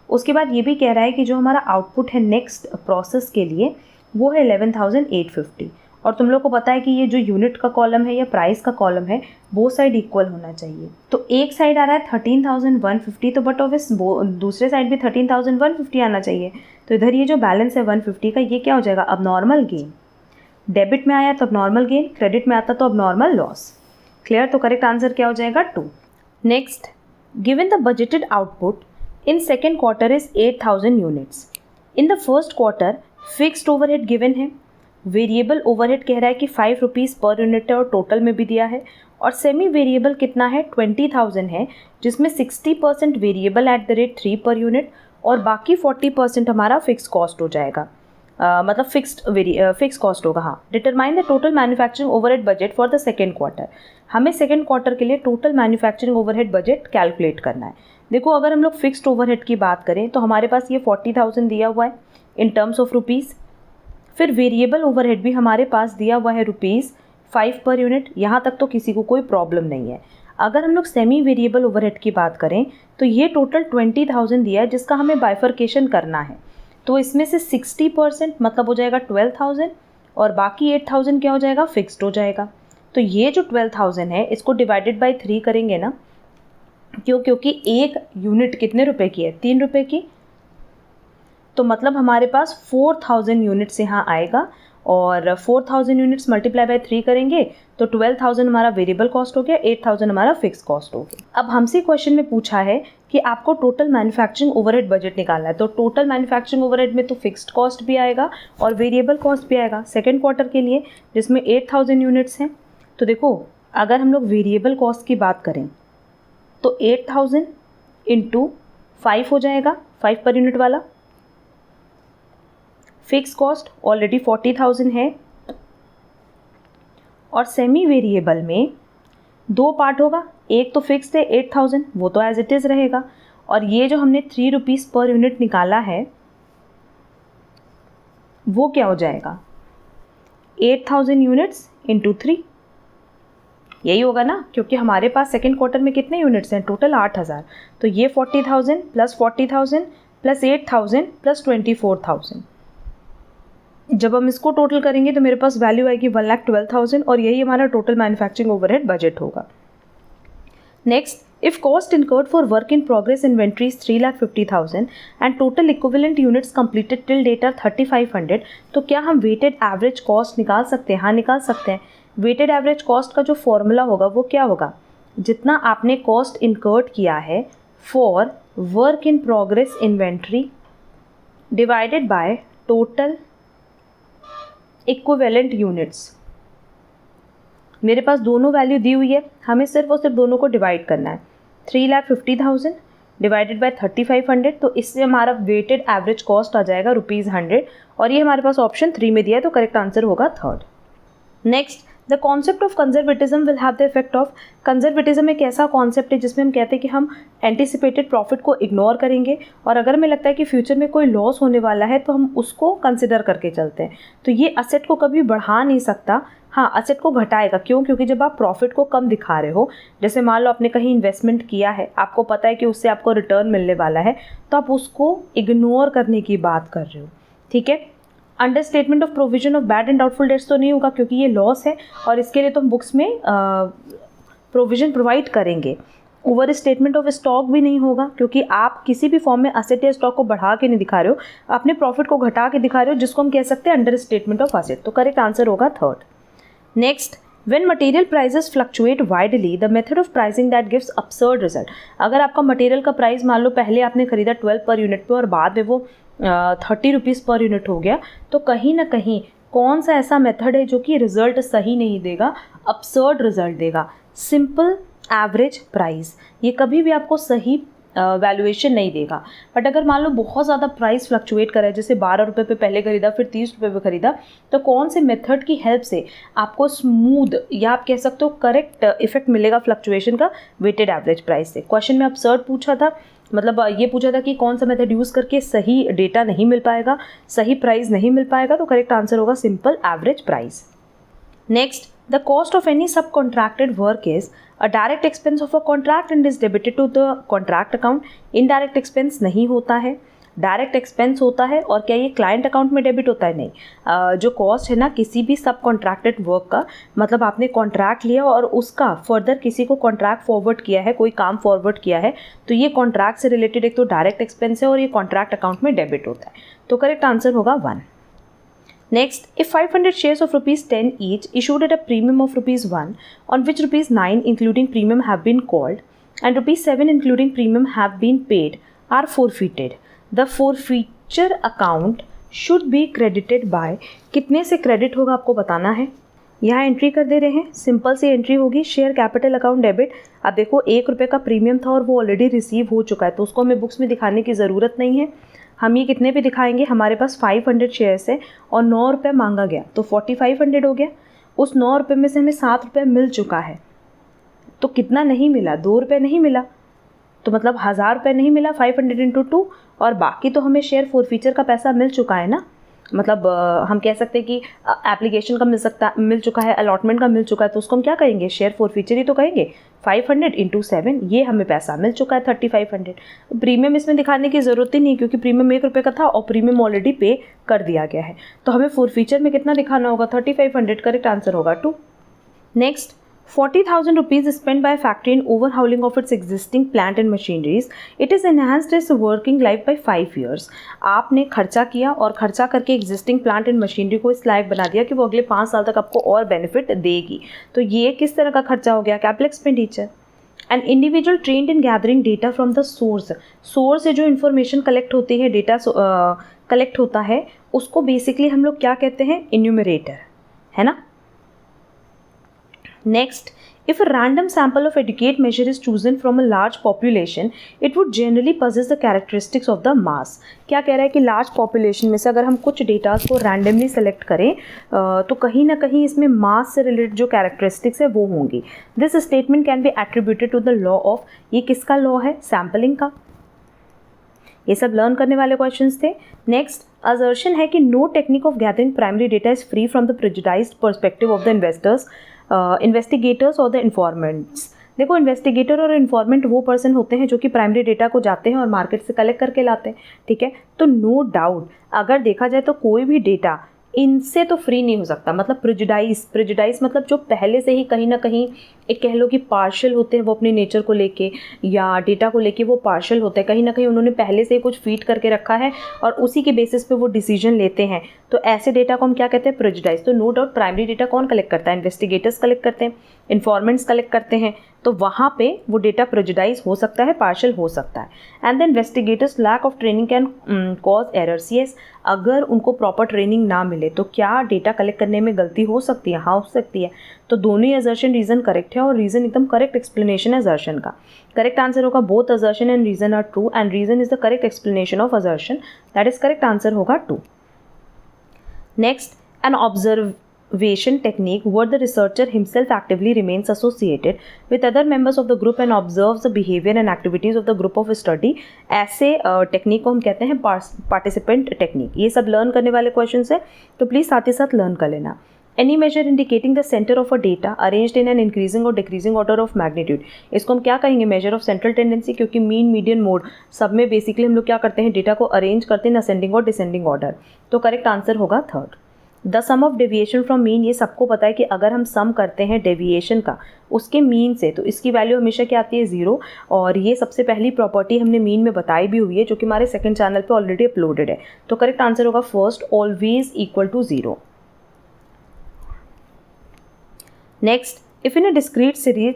उसके बाद ये भी कह रहा है कि जो हमारा आउटपुट है नेक्स्ट प्रोसेस के लिए वो है 11,850, और तुम लोग को पता है कि ये जो यूनिट का कॉलम है या प्राइस का कॉलम है वो साइड इक्वल होना चाहिए। तो एक साइड आ रहा है 13,150, तो बट ऑब्वियस दूसरे साइड भी 13,150 आना चाहिए, तो इधर ये जो बैलेंस है 150 का ये क्या हो जाएगा, अब नॉर्मल गेन। डेबिट में आया तो अब नॉर्मल गेन, क्रेडिट में आता तो अब नॉर्मल लॉस। क्लियर। तो करेक्ट आंसर क्या हो जाएगा 2। Next, given the budgeted output in second quarter is 8,000 units. In the first quarter fixed overhead given है, वेरिएबल ओवरहेड कह रहा है कि 5 रुपीज़ पर यूनिट है और टोटल में भी दिया है, और सेमी वेरिएबल कितना है 20,000 है, जिसमें 60% variable at the rate 3 per unit और बाकी 40% हमारा फिक्स कॉस्ट हो जाएगा, मतलब फिक्स कॉस्ट होगा। हाँ, determine the total manufacturing overhead budget for the second quarter. हमें सेकेंड क्वार्टर के लिए total manufacturing overhead budget calculate करना है। देखो, अगर हम लोग फिक्स्ड ओवरहेड की बात करें तो हमारे पास ये 40,000 दिया हुआ है इन टर्म्स ऑफ रुपीज़, फिर वेरिएबल ओवरहेड भी हमारे पास दिया हुआ है ₹5 पर यूनिट, यहाँ तक तो किसी को कोई प्रॉब्लम नहीं है। अगर हम लोग सेमी वेरिएबल ओवरहेड की बात करें तो ये टोटल 20,000 दिया है, जिसका हमें बाइफर्केशन करना है, तो इसमें से 60% मतलब हो जाएगा 12,000 और बाकी 8,000 क्या हो जाएगा, फिक्स्ड हो जाएगा। तो ये जो 12,000 है इसको डिवाइडेड बाई 3 करेंगे ना, क्योंकि एक यूनिट कितने रुपए की है, 3 रुपए की, तो मतलब हमारे पास 4,000 यूनिट्स यहाँ आएगा, और 4,000 यूनिट्स मल्टीप्लाई बाय 3 करेंगे तो 12,000 हमारा वेरिएबल कॉस्ट हो गया, 8,000 हमारा फिक्स कॉस्ट हो गया। अब हमसे क्वेश्चन में पूछा है कि आपको टोटल मैन्युफैक्चरिंग ओवरहेड बजट निकालना है, तो टोटल मैन्युफैक्चरिंग ओवरहेड में तो फिक्स्ड कॉस्ट भी आएगा और वेरिएबल कॉस्ट भी आएगा सेकेंड क्वार्टर के लिए, जिसमें 8,000 यूनिट्स हैं। तो देखो, अगर हम लोग वेरिएबल कॉस्ट की बात करें तो 8,000 इंटू 5 हो जाएगा, 5 पर यूनिट वाला। फिक्स कॉस्ट ऑलरेडी 40,000 है, और सेमी वेरिएबल में 2 पार्ट होगा, एक तो फिक्स्ड है 8,000, वो तो एज इट इज़ रहेगा, और ये जो हमने 3 रुपीज़ पर यूनिट निकाला है वो क्या हो जाएगा, 8,000 यूनिट्स इंटू 3, यही होगा ना, क्योंकि हमारे पास सेकेंड क्वार्टर में कितने यूनिट्स हैं, टोटल 8,000, तो ये 40,000 प्लस 40,000 प्लस 8,000 प्लस 24,000। जब हम इसको टोटल करेंगे तो मेरे पास वैल्यू आएगी 1,12,000, और यही हमारा टोटल मैन्युफैक्चरिंग ओवरहेड बजट होगा। Next, If cost incurred for work in progress inventory is 3,50,000 and total equivalent units completed till date are 3,500, तो क्या हम weighted average cost निकाल सकते हैं? हाँ, निकाल सकते हैं. weighted average cost का जो फॉर्मूला होगा वो क्या होगा? जितना आपने कॉस्ट इनकर्ड किया है for work in progress inventory divided by total equivalent units. मेरे पास दोनों वैल्यू दी हुई है, हमें सिर्फ और सिर्फ दोनों को डिवाइड करना है. 3,50,000 डिवाइडेड बाय 3,500, तो इससे हमारा वेटेड एवरेज कॉस्ट आ जाएगा ₹100 और ये हमारे पास ऑप्शन 3 में दिया है, तो करेक्ट आंसर होगा third. Next, the concept of conservatism will have the effect of. Conservatism एक ऐसा कॉन्सेप्ट है जिसमें हम कहते हैं कि हम एंटिसिपेटेड प्रॉफिट को इग्नोर करेंगे और अगर हमें लगता है कि फ्यूचर में कोई लॉस होने वाला है तो हम उसको कंसिडर करके चलते हैं. तो ये असेट को कभी बढ़ा नहीं सकता, हाँ असेट को घटाएगा. क्यों? क्योंकि जब आप प्रॉफिट को कम दिखा रहे हो, जैसे मान लो आपने कहीं इन्वेस्टमेंट किया है, आपको पता है कि उससे आपको रिटर्न मिलने वाला है, तो आप उसको इग्नोर करने की बात कर रहे हो. ठीक है. Under statement of provision of bad and doubtful debts तो नहीं होगा क्योंकि ये लॉस है और इसके लिए तो हम बुक्स में प्रोविजन प्रोवाइड करेंगे. ओवर स्टेटमेंट ऑफ स्टॉक भी नहीं होगा क्योंकि आप किसी भी फॉर्म में असेट या स्टॉक को बढ़ा के नहीं दिखा रहे हो, अपने प्रॉफिट को घटा के दिखा रहे हो, जिसको हम कह सकते हैं अंडर स्टेटमेंट ऑफ असेट. तो करेक्ट आंसर होगा third. Next, when material prices fluctuate widely, the method of pricing that gives absurd result. अगर आपका मटेरियल का प्राइस मान लो पहले आपने खरीदा 12 पर यूनिट पे और बाद में वो 30 रुपीज़ पर यूनिट हो गया, तो कहीं ना कहीं कौन सा ऐसा मेथड है जो कि रिजल्ट सही नहीं देगा, absurd रिजल्ट देगा. सिंपल एवरेज प्राइस, ये कभी भी आपको सही वैल्यूएशन नहीं देगा. बट अगर मान लो बहुत ज़्यादा प्राइस फ्लक्चुएट करे, जैसे 12 रुपये पे पहले खरीदा फिर 30 रुपये पे खरीदा, तो कौन से मेथड की हेल्प से आपको स्मूथ या आप कह सकते हो करेक्ट इफेक्ट मिलेगा फ्लक्चुएशन का? वेटेड एवरेज प्राइस से. क्वेश्चन में absurd पूछा था, मतलब ये पूछा था कि कौन सा मेथड यूज़ करके सही डेटा नहीं मिल पाएगा, सही प्राइस नहीं मिल पाएगा, तो करेक्ट आंसर होगा simple average price. Next, the cost of any subcontracted work is a direct expense of a contract and is debited to the contract account. Indirect expense नहीं होता है, डायरेक्ट एक्सपेंस होता है. और क्या ये client account में debit होता है? नहीं. जो कॉस्ट है ना किसी भी सब कॉन्ट्रैक्टेड वर्क का, मतलब आपने कॉन्ट्रैक्ट लिया और उसका फर्दर किसी को कॉन्ट्रैक्ट फॉरवर्ड किया है, कोई काम फॉरवर्ड किया है, तो ये कॉन्ट्रैक्ट से रिलेटेड एक तो डायरेक्ट एक्सपेंस है और ये कॉन्ट्रैक्ट अकाउंट में डेबिट होता है. तो करेक्ट आंसर होगा 1. Next, if 500 shares of ₹10 each issued at a premium of ₹1 on which ₹9 including premium have been called and ₹7 including premium have been paid are forfeited, the forfeiture account should be credited by. कितने से credit होगा आपको बताना है. यहाँ entry कर दे रहे हैं, सिंपल सी एंट्री होगी, शेयर कैपिटल अकाउंट डेबिट. अब देखो ₹1 का प्रीमियम था और वो ऑलरेडी रिसीव हो चुका है, तो उसको हमें बुक्स में दिखाने की ज़रूरत नहीं है. हम ये कितने पे दिखाएंगे? हमारे पास 500 शेयर्स है और ₹9 मांगा गया, तो 4500 हो गया. उस ₹9 में से हमें ₹7 मिल चुका है, तो कितना नहीं मिला? ₹2 नहीं मिला, तो मतलब ₹1000 नहीं मिला. 500 × 2 और बाकी तो हमें शेयर फॉरफीचर का पैसा मिल चुका है ना. मतलब हम कह सकते हैं कि एप्लीकेशन का मिल चुका है, अलॉटमेंट का मिल चुका है, तो उसको हम क्या कहेंगे? शेयर फॉरफीचर ही तो कहेंगे. 500 × 7 ये हमें पैसा मिल चुका है 3500. प्रीमियम इसमें दिखाने की ज़रूरत ही नहीं क्योंकि प्रीमियम ₹1 का था और प्रीमियम ऑलरेडी पे कर दिया गया है. तो हमें फॉरफीचर में कितना दिखाना होगा? 3500. करेक्ट आंसर होगा 2. Next, 40,000 rupees spent by a factory in overhauling of its existing plant and machineries. It is enhanced its working life by 5 years. आपने खर्चा किया और खर्चा करके एग्जिस्टिंग प्लांट एंड मशीनरी को इस लायक बना दिया कि वो अगले 5 साल तक आपको और बेनिफिट देगी. तो ये किस तरह का खर्चा हो गया? Capital expenditure. An individual trend in gathering data from the source. Source से जो इन्फॉर्मेशन कलेक्ट होती है, डेटा कलेक्ट होता है, उसको बेसिकली हम लोग क्या कहते हैं? इन्यूमरेटर, है ना. Next, if a random sample of adequate measure is chosen from a large population, it would generally possess the characteristics of the mass. क्या कह रहा है कि large population में से अगर हम कुछ डेटा को randomly select करें तो कहीं ना कहीं इसमें mass से related जो characteristics है वो होंगी. This statement can be attributed to the law of. ये किसका law है? Sampling का. ये सब लर्न करने वाले क्वेश्चंस थे. नेक्स्ट, असर्शन है कि no technique of gathering primary data is free from the prejudiced perspective of the investigators और द इन्फॉर्मेंट्स. देखो, इन्वेस्टिगेटर और इन्फॉर्मेंट वो पर्सन होते हैं जो कि प्राइमरी डेटा को जाते हैं और मार्केट से कलेक्ट करके लाते हैं. ठीक है, तो नो डाउट अगर देखा जाए तो कोई भी डेटा इनसे तो फ्री नहीं हो सकता, मतलब प्रेजुडाइज मतलब जो पहले से ही कहीं ना कहीं एक कह लो कि पार्शियल होते हैं, वो अपने नेचर को लेके या डेटा को लेके वो पार्शियल होते हैं, कहीं ना कहीं उन्होंने पहले से कुछ फीड करके रखा है और उसी के बेसिस पे वो डिसीजन लेते हैं, तो ऐसे डेटा को हम क्या कहते हैं, प्रेजुडाइज। तो नो डाउट प्राइमरी डेटा कौन कलेक्ट करता है, इन्वेस्टिगेटर्स कलेक्ट करते हैं, इन्फॉर्मेंट्स कलेक्ट करते हैं, तो वहाँ पे वो डेटा प्रेजुडाइज हो सकता है, पार्शियल हो सकता है। And the investigators lack of training can cause errors. Yes, अगर उनको प्रॉपर ट्रेनिंग ना मिले तो क्या डेटा कलेक्ट करने में गलती हो सकती है, हाँ हो सकती है। तो दोनों ही असर्शन रीज़न करेक्ट है और रीज़न एकदम करेक्ट एक्सप्लेनेशन है असर्शन का। करेक्ट आंसर होगा both assertion and reason are true and reason is the correct explanation of assertion, that is correct answer होगा 2। Next, an observation technique where the researcher himself actively remains associated with other members of the group and observes the behavior and activities of the group of study। ऐसे technique को हम कहते हैं participant technique. ये सब learn करने वाले question है, तो प्लीज़ साथ ही साथ लर्न कर लेना। Any measure indicating the centre of a data arranged in an increasing और डिक्रीजिंग ऑर्डर ऑफ मैग्नीट्यूड। इसको हम क्या कहेंगे, मेजर ऑफ सेंट्रल टेंडेंसी, क्योंकि मीन मीडियन मोड सब में बेसिकली हम लोग क्या करते हैं, डेटा को अरेंज करते हैं असेंडिंग और डिसेंडिंग ऑर्डर। तो करेक्ट आंसर होगा 3rd। The sum of deviation from mean, ये सबको पता है कि अगर हम सम करते हैं डेविएशन का उसके मीन से तो इसकी वैल्यू हमेशा क्या आती है, 0। और ये सबसे पहली प्रॉपर्टी हमने मीन में बताई भी हुई है, जो कि हमारे सेकंड चैनल पे ऑलरेडी अपलोडेड है। तो करेक्ट आंसर होगा 1st, always equal to 0। Next, if in a discrete series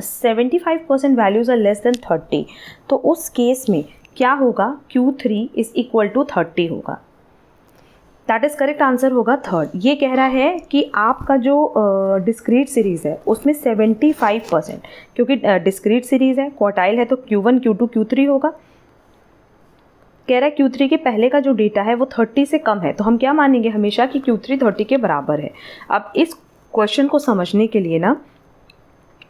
75% values are less than 30, तो उस केस में क्या होगा, Q3 इज इक्वल टू 30 होगा। दैट इज़ करेक्ट आंसर होगा 3rd। ये कह रहा है कि आपका जो डिस्क्रीट सीरीज़ है उसमें 75%, क्योंकि डिस्क्रीट सीरीज़ है, क्वार्टाइल है, तो Q1 Q2 Q3 होगा। कह रहा है Q3 के पहले का जो डेटा है वो 30 से कम है, तो हम क्या मानेंगे हमेशा कि Q3 30 के बराबर है। अब इस क्वेश्चन को समझने के लिए ना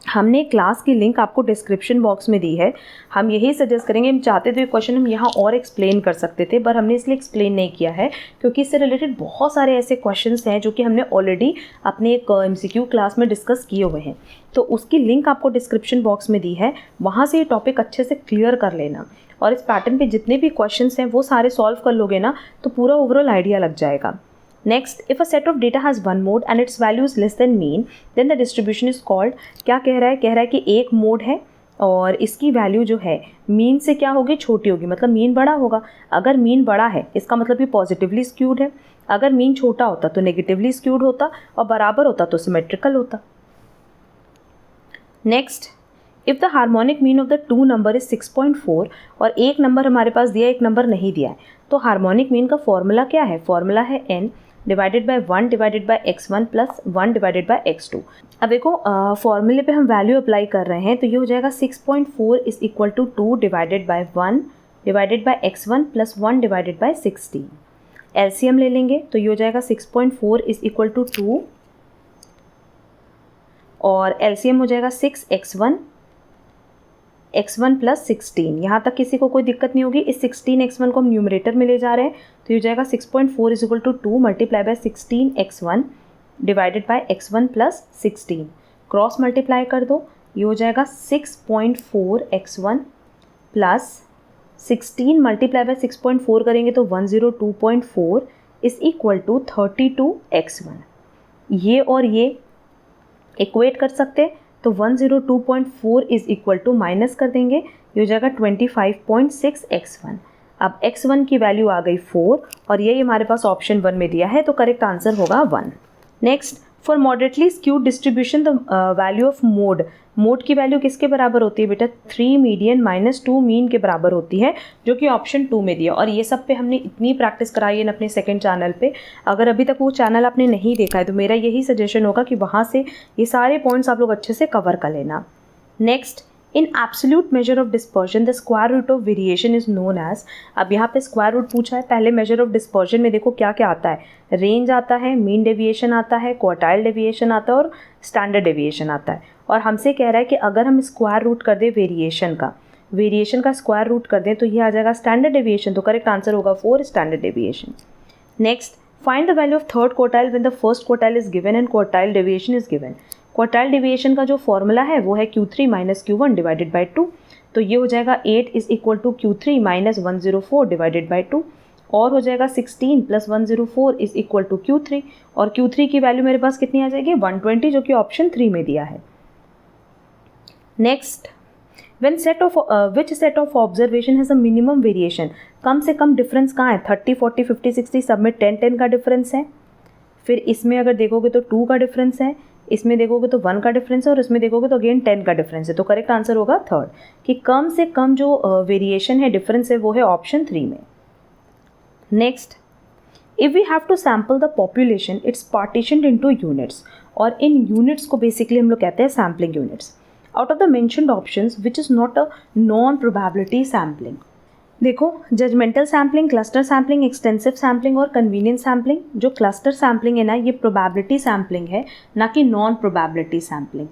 हमने क्लास की लिंक आपको डिस्क्रिप्शन बॉक्स में दी है। हम यही सजेस्ट करेंगे, हम चाहते तो ये क्वेश्चन हम यहाँ और एक्सप्लेन कर सकते थे, पर हमने इसलिए एक्सप्लेन नहीं किया है क्योंकि इससे रिलेटेड बहुत सारे ऐसे क्वेश्चंस हैं जो कि हमने ऑलरेडी अपने एक MCQ क्लास में डिस्कस किए हुए हैं। तो उसकी लिंक आपको डिस्क्रिप्शन बॉक्स में दी है, वहाँ से ये टॉपिक अच्छे से क्लियर कर लेना और इस पैटर्न पर जितने भी क्वेश्चन हैं वो सारे सॉल्व कर लोगे ना, तो पूरा ओवरऑल आइडिया लग जाएगा। Next, if a set of data has one mode and its value is less than mean, then the distribution is called। क्या कह रहा है कि एक मोड है और इसकी वैल्यू जो है मीन से क्या होगी, छोटी होगी, मतलब मीन बड़ा होगा। अगर मीन बड़ा है इसका मतलब ये पॉजिटिवली स्क्यूड है, अगर मीन छोटा होता तो नेगेटिवली स्क्यूड होता और बराबर होता तो सिमेट्रिकल होता। Next, if the harmonic mean of the 2 number is 6.4 और एक नंबर हमारे पास दिया, एक नंबर नहीं दिया है, तो हार्मोनिक मीन का फॉर्मूला क्या है, फॉर्मूला है n divided by 1 divided by x1 plus 1 divided bye x2। अब देखो फॉर्मूले पे हम वैल्यू अप्लाई कर रहे हैं, तो ये हो जाएगा 6.4 is equal to 2 divided by 1 divided by x1 plus 1 divided by 16। LCM ले लेंगे तो ये हो जाएगा 6.4 इज इक्वल टू 2 और एलसीएम हो जाएगा 6x1 प्लस 16। यहाँ तक किसी को कोई दिक्कत नहीं होगी। इस 16x1 को हम न्यूमरेटर में ले जा रहे हैं, तो ये हो जाएगा 6.4 is equal to 2 multiply by 16x1 divided by x1 plus 16। Cross multiply कर दो, ये हो जाएगा 6.4x1 प्लस 16 मल्टीप्लाई बाय 6.4 करेंगे तो 102.4 इज इक्वल टू 32x1। ये और ये इक्वेट कर सकते हैं, तो 102.4 इज इक्वल टू माइनस कर देंगे, ये हो जाएगा 25.6x1। अब x1 की वैल्यू आ गई 4 और ये हमारे पास ऑप्शन 1 में दिया है, तो करेक्ट आंसर होगा 1। Next, for moderately skewed distribution the value of mode की वैल्यू किसके बराबर होती है बेटा, 3 मीडियन माइनस 2 मीन के बराबर होती है, जो कि ऑप्शन 2 में दिया। और ये सब पे हमने इतनी प्रैक्टिस कराई है ना अपने सेकंड चैनल पे, अगर अभी तक वो चैनल आपने नहीं देखा है तो मेरा यही सजेशन होगा कि वहाँ से ये सारे पॉइंट्स आप लोग अच्छे से कवर कर लेना। Next, in absolute measure of dispersion the square root of variation is known as. अब यहाँ पे स्क्वायर रूट पूछा है। पहले मेजर ऑफ डिस्पर्जन में देखो क्या क्या आता है, रेंज आता है, मीन डेविएशन आता है, क्वार्टाइल डेविएशन आता है और स्टैंडर्ड डेविएशन आता है। और हमसे कह रहा है कि अगर हम स्क्वायर रूट कर दें वेरिएशन का स्क्वायर रूट कर दें तो ये आ जाएगा स्टैंडर्ड डेविएशन, तो करेक्ट आंसर होगा 4 standard deviation. Next, find the value of third quartile when the first quartile is given and quartile deviation is given. Quartile deviation का जो फॉर्मूला है वो है Q3 minus Q1 divided by 2, तो ये हो जाएगा 8 is equal to Q3 minus 104 divided by 2। और हो जाएगा 16 + 104 इज इक्वल टू Q3, और Q3 की वैल्यू मेरे पास कितनी आ जाएगी 120, जो कि ऑप्शन 3 में दिया है। Next, which set of observation has a minimum variation, कम से कम डिफरेंस कहाँ है 30, 40, 50, 60, सब में 10 का डिफरेंस है। फिर इसमें अगर देखोगे तो 2 का डिफरेंस है, इसमें देखोगे तो 1 का डिफरेंस है, और इसमें देखोगे तो अगेन 10 का डिफरेंस है। तो करेक्ट आंसर होगा थर्ड, कि कम से कम जो वेरिएशन है, डिफरेंस है, वो है ऑप्शन 3 में। Next, if we have to sample the population it's partitioned into units, और इन यूनिट्स को बेसिकली हम लोग कहते हैं sampling units. Out of the mentioned options which is not a non probability sampling. देखो, judgemental sampling, cluster sampling, extensive sampling और convenience sampling. जो क्लस्टर सैम्पलिंग है ना, ये प्रोबेबिलिटी सैम्पलिंग है, ना कि non probability sampling.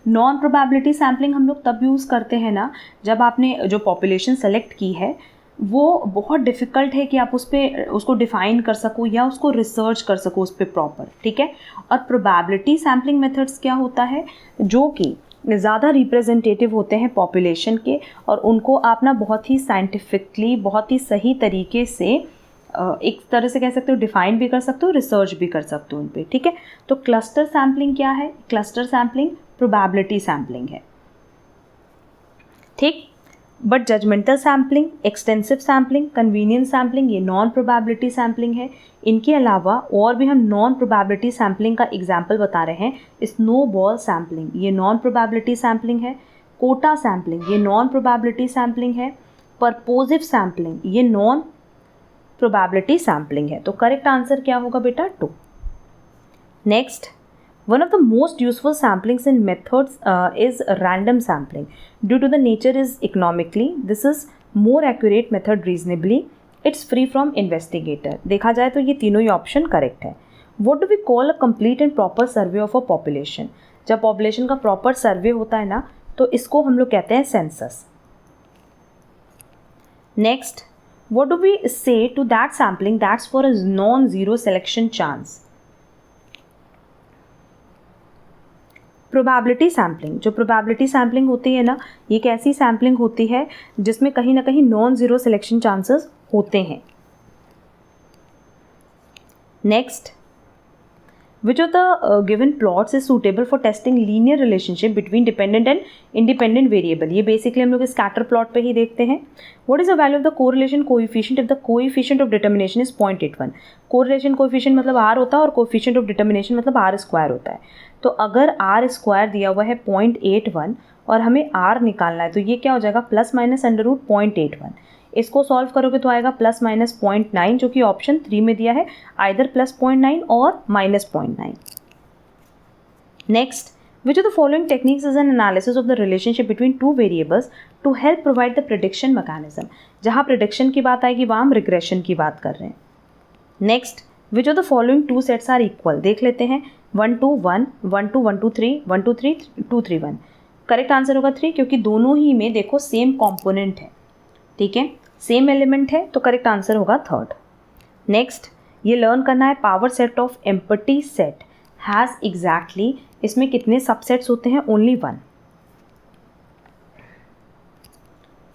Non probability sampling हम लोग तब यूज़ करते हैं ना, जब आपने जो पॉपुलेशन सेलेक्ट की है वो बहुत डिफ़िकल्ट है कि आप उसको डिफ़ाइन कर सको या उसको रिसर्च कर सको उस पर प्रॉपर, ठीक है। और प्रोबेबिलिटी सैम्पलिंग मेथड्स क्या होता है, जो कि ज़्यादा रिप्रेजेंटेटिव होते हैं पॉपुलेशन के, और उनको आप ना बहुत ही साइंटिफिकली, बहुत ही सही तरीके से एक तरह से कह सकते हो डिफ़ाइन भी कर सकते हो, रिसर्च भी कर सकते हो उन पर, ठीक है। तो क्लस्टर सैम्पलिंग क्या है, क्लस्टर सैम्पलिंग प्रोबेबिलिटी सैम्पलिंग है, ठीक। But judgemental sampling, extensive sampling, convenience sampling, ये नॉन प्रोबेबिलिटी सैम्पलिंग है। इनके अलावा और भी हम नॉन प्रोबेबिलिटी सैम्पलिंग का एग्जाम्पल बता रहे हैं। स्नोबॉल सैम्पलिंग, ये नॉन प्रोबेबिलिटी सैम्पलिंग है। कोटा सैम्पलिंग, ये नॉन प्रोबेबिलिटी सैम्पलिंग है। परपोजिव सैम्पलिंग, ये नॉन प्रोबेबिलिटी सैम्पलिंग है। तो करेक्ट आंसर क्या होगा बेटा 2। Next, one of the most useful samplings in methods is random sampling. Due to the nature is economically, this is more accurate method reasonably. It's free from investigator. देखा जाए तो ये तीनों ही ऑप्शन करेक्ट है। What do we call a complete and proper survey of a population? जब population का proper survey होता है ना, तो इसको हम लोग कहते हैं census. Next, what do we say to that sampling that's for a non-zero selection chance? Probability sampling, जो प्रोबेबिलिटी सैम्पलिंग होती है ना, ये एक ऐसी सैम्पलिंग होती है जिसमें कहीं ना कहीं नॉन ज़ीरो सिलेक्शन चांसेस होते हैं। Next, which of the given plots is suitable for testing linear relationship between dependent and independent variable. ये बेसिकली हम लोग स्कैटर प्लॉट पे ही देखते हैं। What is the value of the correlation coefficient if the coefficient of determination is 0.81। Correlation coefficient मतलब r होता है और कोएफिशिएंट ऑफ डिटर्मिनेशन मतलब r² होता है। तो अगर r² दिया हुआ है 0.81 और हमें r निकालना है, तो ये क्या हो जाएगा ±√0.81। इसको सॉल्व करोगे तो आएगा ±0.9, जो कि ऑप्शन 3 में दिया है, आइदर +0.9 और -0.9। Next, which of the following techniques is an analysis of the relationship between two variables to help provide the prediction mechanism. जहाँ प्रिडिक्शन की बात आएगी वहाँ हम रिग्रेशन की बात कर रहे हैं। Next, which of the following two sets are equal, देख लेते हैं 1 2 1, 1 2 1 2 3, 1 2 3 2 3 1। करेक्ट आंसर होगा 3, क्योंकि दोनों ही में देखो सेम कॉम्पोनेंट है, ठीक है, सेम एलिमेंट है, तो करेक्ट आंसर होगा 3rd। नेक्स्ट, ये लर्न करना है power set of empty set has exactly, इसमें कितने सबसेट्स होते हैं, only 1।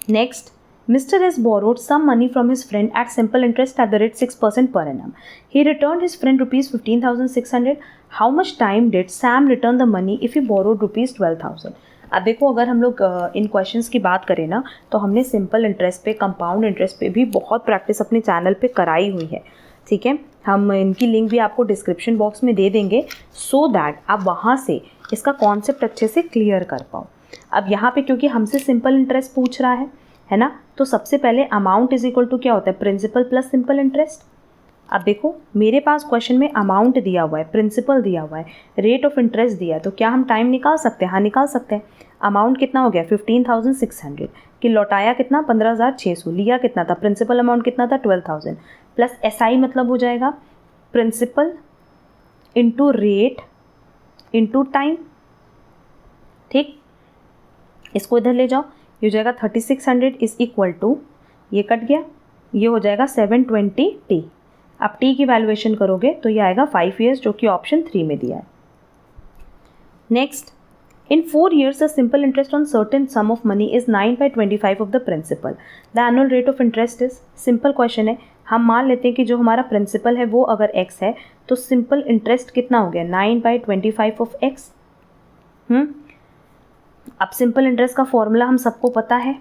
Next, Mr. has borrowed some money from his friend at simple interest at the rate 6% per annum. He returned his friend rupees 15,600. How much time did Sam return the money if he borrowed rupees 12,000? अब देखो, अगर हम लोग इन questions की बात करें ना, तो हमने सिंपल इंटरेस्ट पे, कंपाउंड इंटरेस्ट पे भी बहुत प्रैक्टिस अपने चैनल पे कराई हुई है, ठीक है। हम इनकी लिंक भी आपको डिस्क्रिप्शन बॉक्स में दे देंगे, सो दैट आप वहाँ से इसका कॉन्सेप्ट अच्छे से क्लियर कर पाओ। अब यहाँ पे क्योंकि हमसे सिंपल इंटरेस्ट पूछ रहा है ना, तो सबसे पहले अमाउंट इज इक्वल टू क्या होता है, प्रिंसिपल प्लस सिंपल इंटरेस्ट। अब देखो, मेरे पास क्वेश्चन में अमाउंट दिया हुआ है, प्रिंसिपल दिया हुआ है, रेट ऑफ इंटरेस्ट दिया है, तो क्या हम टाइम निकाल सकते हैं? हाँ, निकाल सकते हैं। अमाउंट कितना हो गया 15,600, कि लौटाया कितना 15,600, लिया कितना था, प्रिंसिपल अमाउंट कितना था 12,000, प्लस SI मतलब हो जाएगा principal into rate into time, ठीक। इसको इधर ले जाओ, ये हो जाएगा 3600 इज इक्वल टू, ये कट गया, ये हो जाएगा 720T। अब T की वैल्यूएशन करोगे तो ये आएगा 5 years, जो कि ऑप्शन 3 में दिया है। Next, In 4 years, the simple interest on certain sum of money is 9/25 of the principal. The annual rate of interest is, simple question है, हम मान लेते हैं कि जो हमारा प्रिंसिपल है वो अगर x है तो सिंपल इंटरेस्ट कितना हो गया 9/25 ऑफ x। अब सिंपल इंटरेस्ट का फॉर्मूला हम सबको पता है,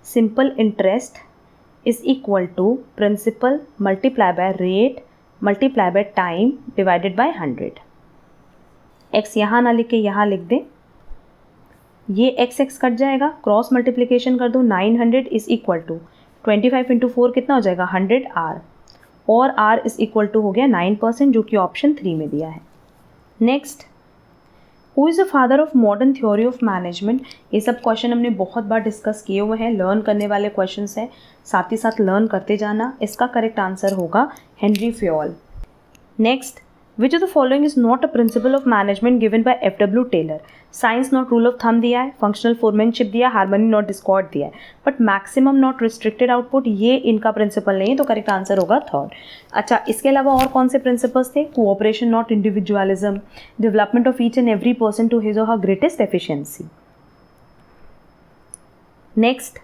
simple interest is equal to principal multiply by rate multiply by time divided by 100। x यहाँ ना लिख के यहाँ लिख दें, ये x कट जाएगा, क्रॉस मल्टीप्लिकेशन कर दो, 900 इज इक्वल टू 25 इंटू 4 कितना हो जाएगा 100 r, और r इज इक्वल टू हो गया 9% जो कि ऑप्शन 3 में दिया है। Next, who is the father of modern theory of management. ये सब क्वेश्चन हमने बहुत बार डिस्कस किए हुए हैं, लर्न करने वाले क्वेश्चन हैं, साथ ही साथ लर्न करते जाना। इसका करेक्ट आंसर होगा Henri Fayol. Next, which of the following is not a principle of management given by F.W. Taylor. Science not rule of thumb दिया है, फंक्शनल फोरमैनशिप दिया है, हार्मनी नॉट डिस्कॉर्ड दिया है, but maximum not restricted output ये इनका principal नहीं है, तो करेक्ट आंसर होगा थर्ड। अच्छा, इसके अलावा और कौन से प्रिंसिपल्स थे? Cooperation not individualism, development of each and every person to his or her greatest efficiency. Next,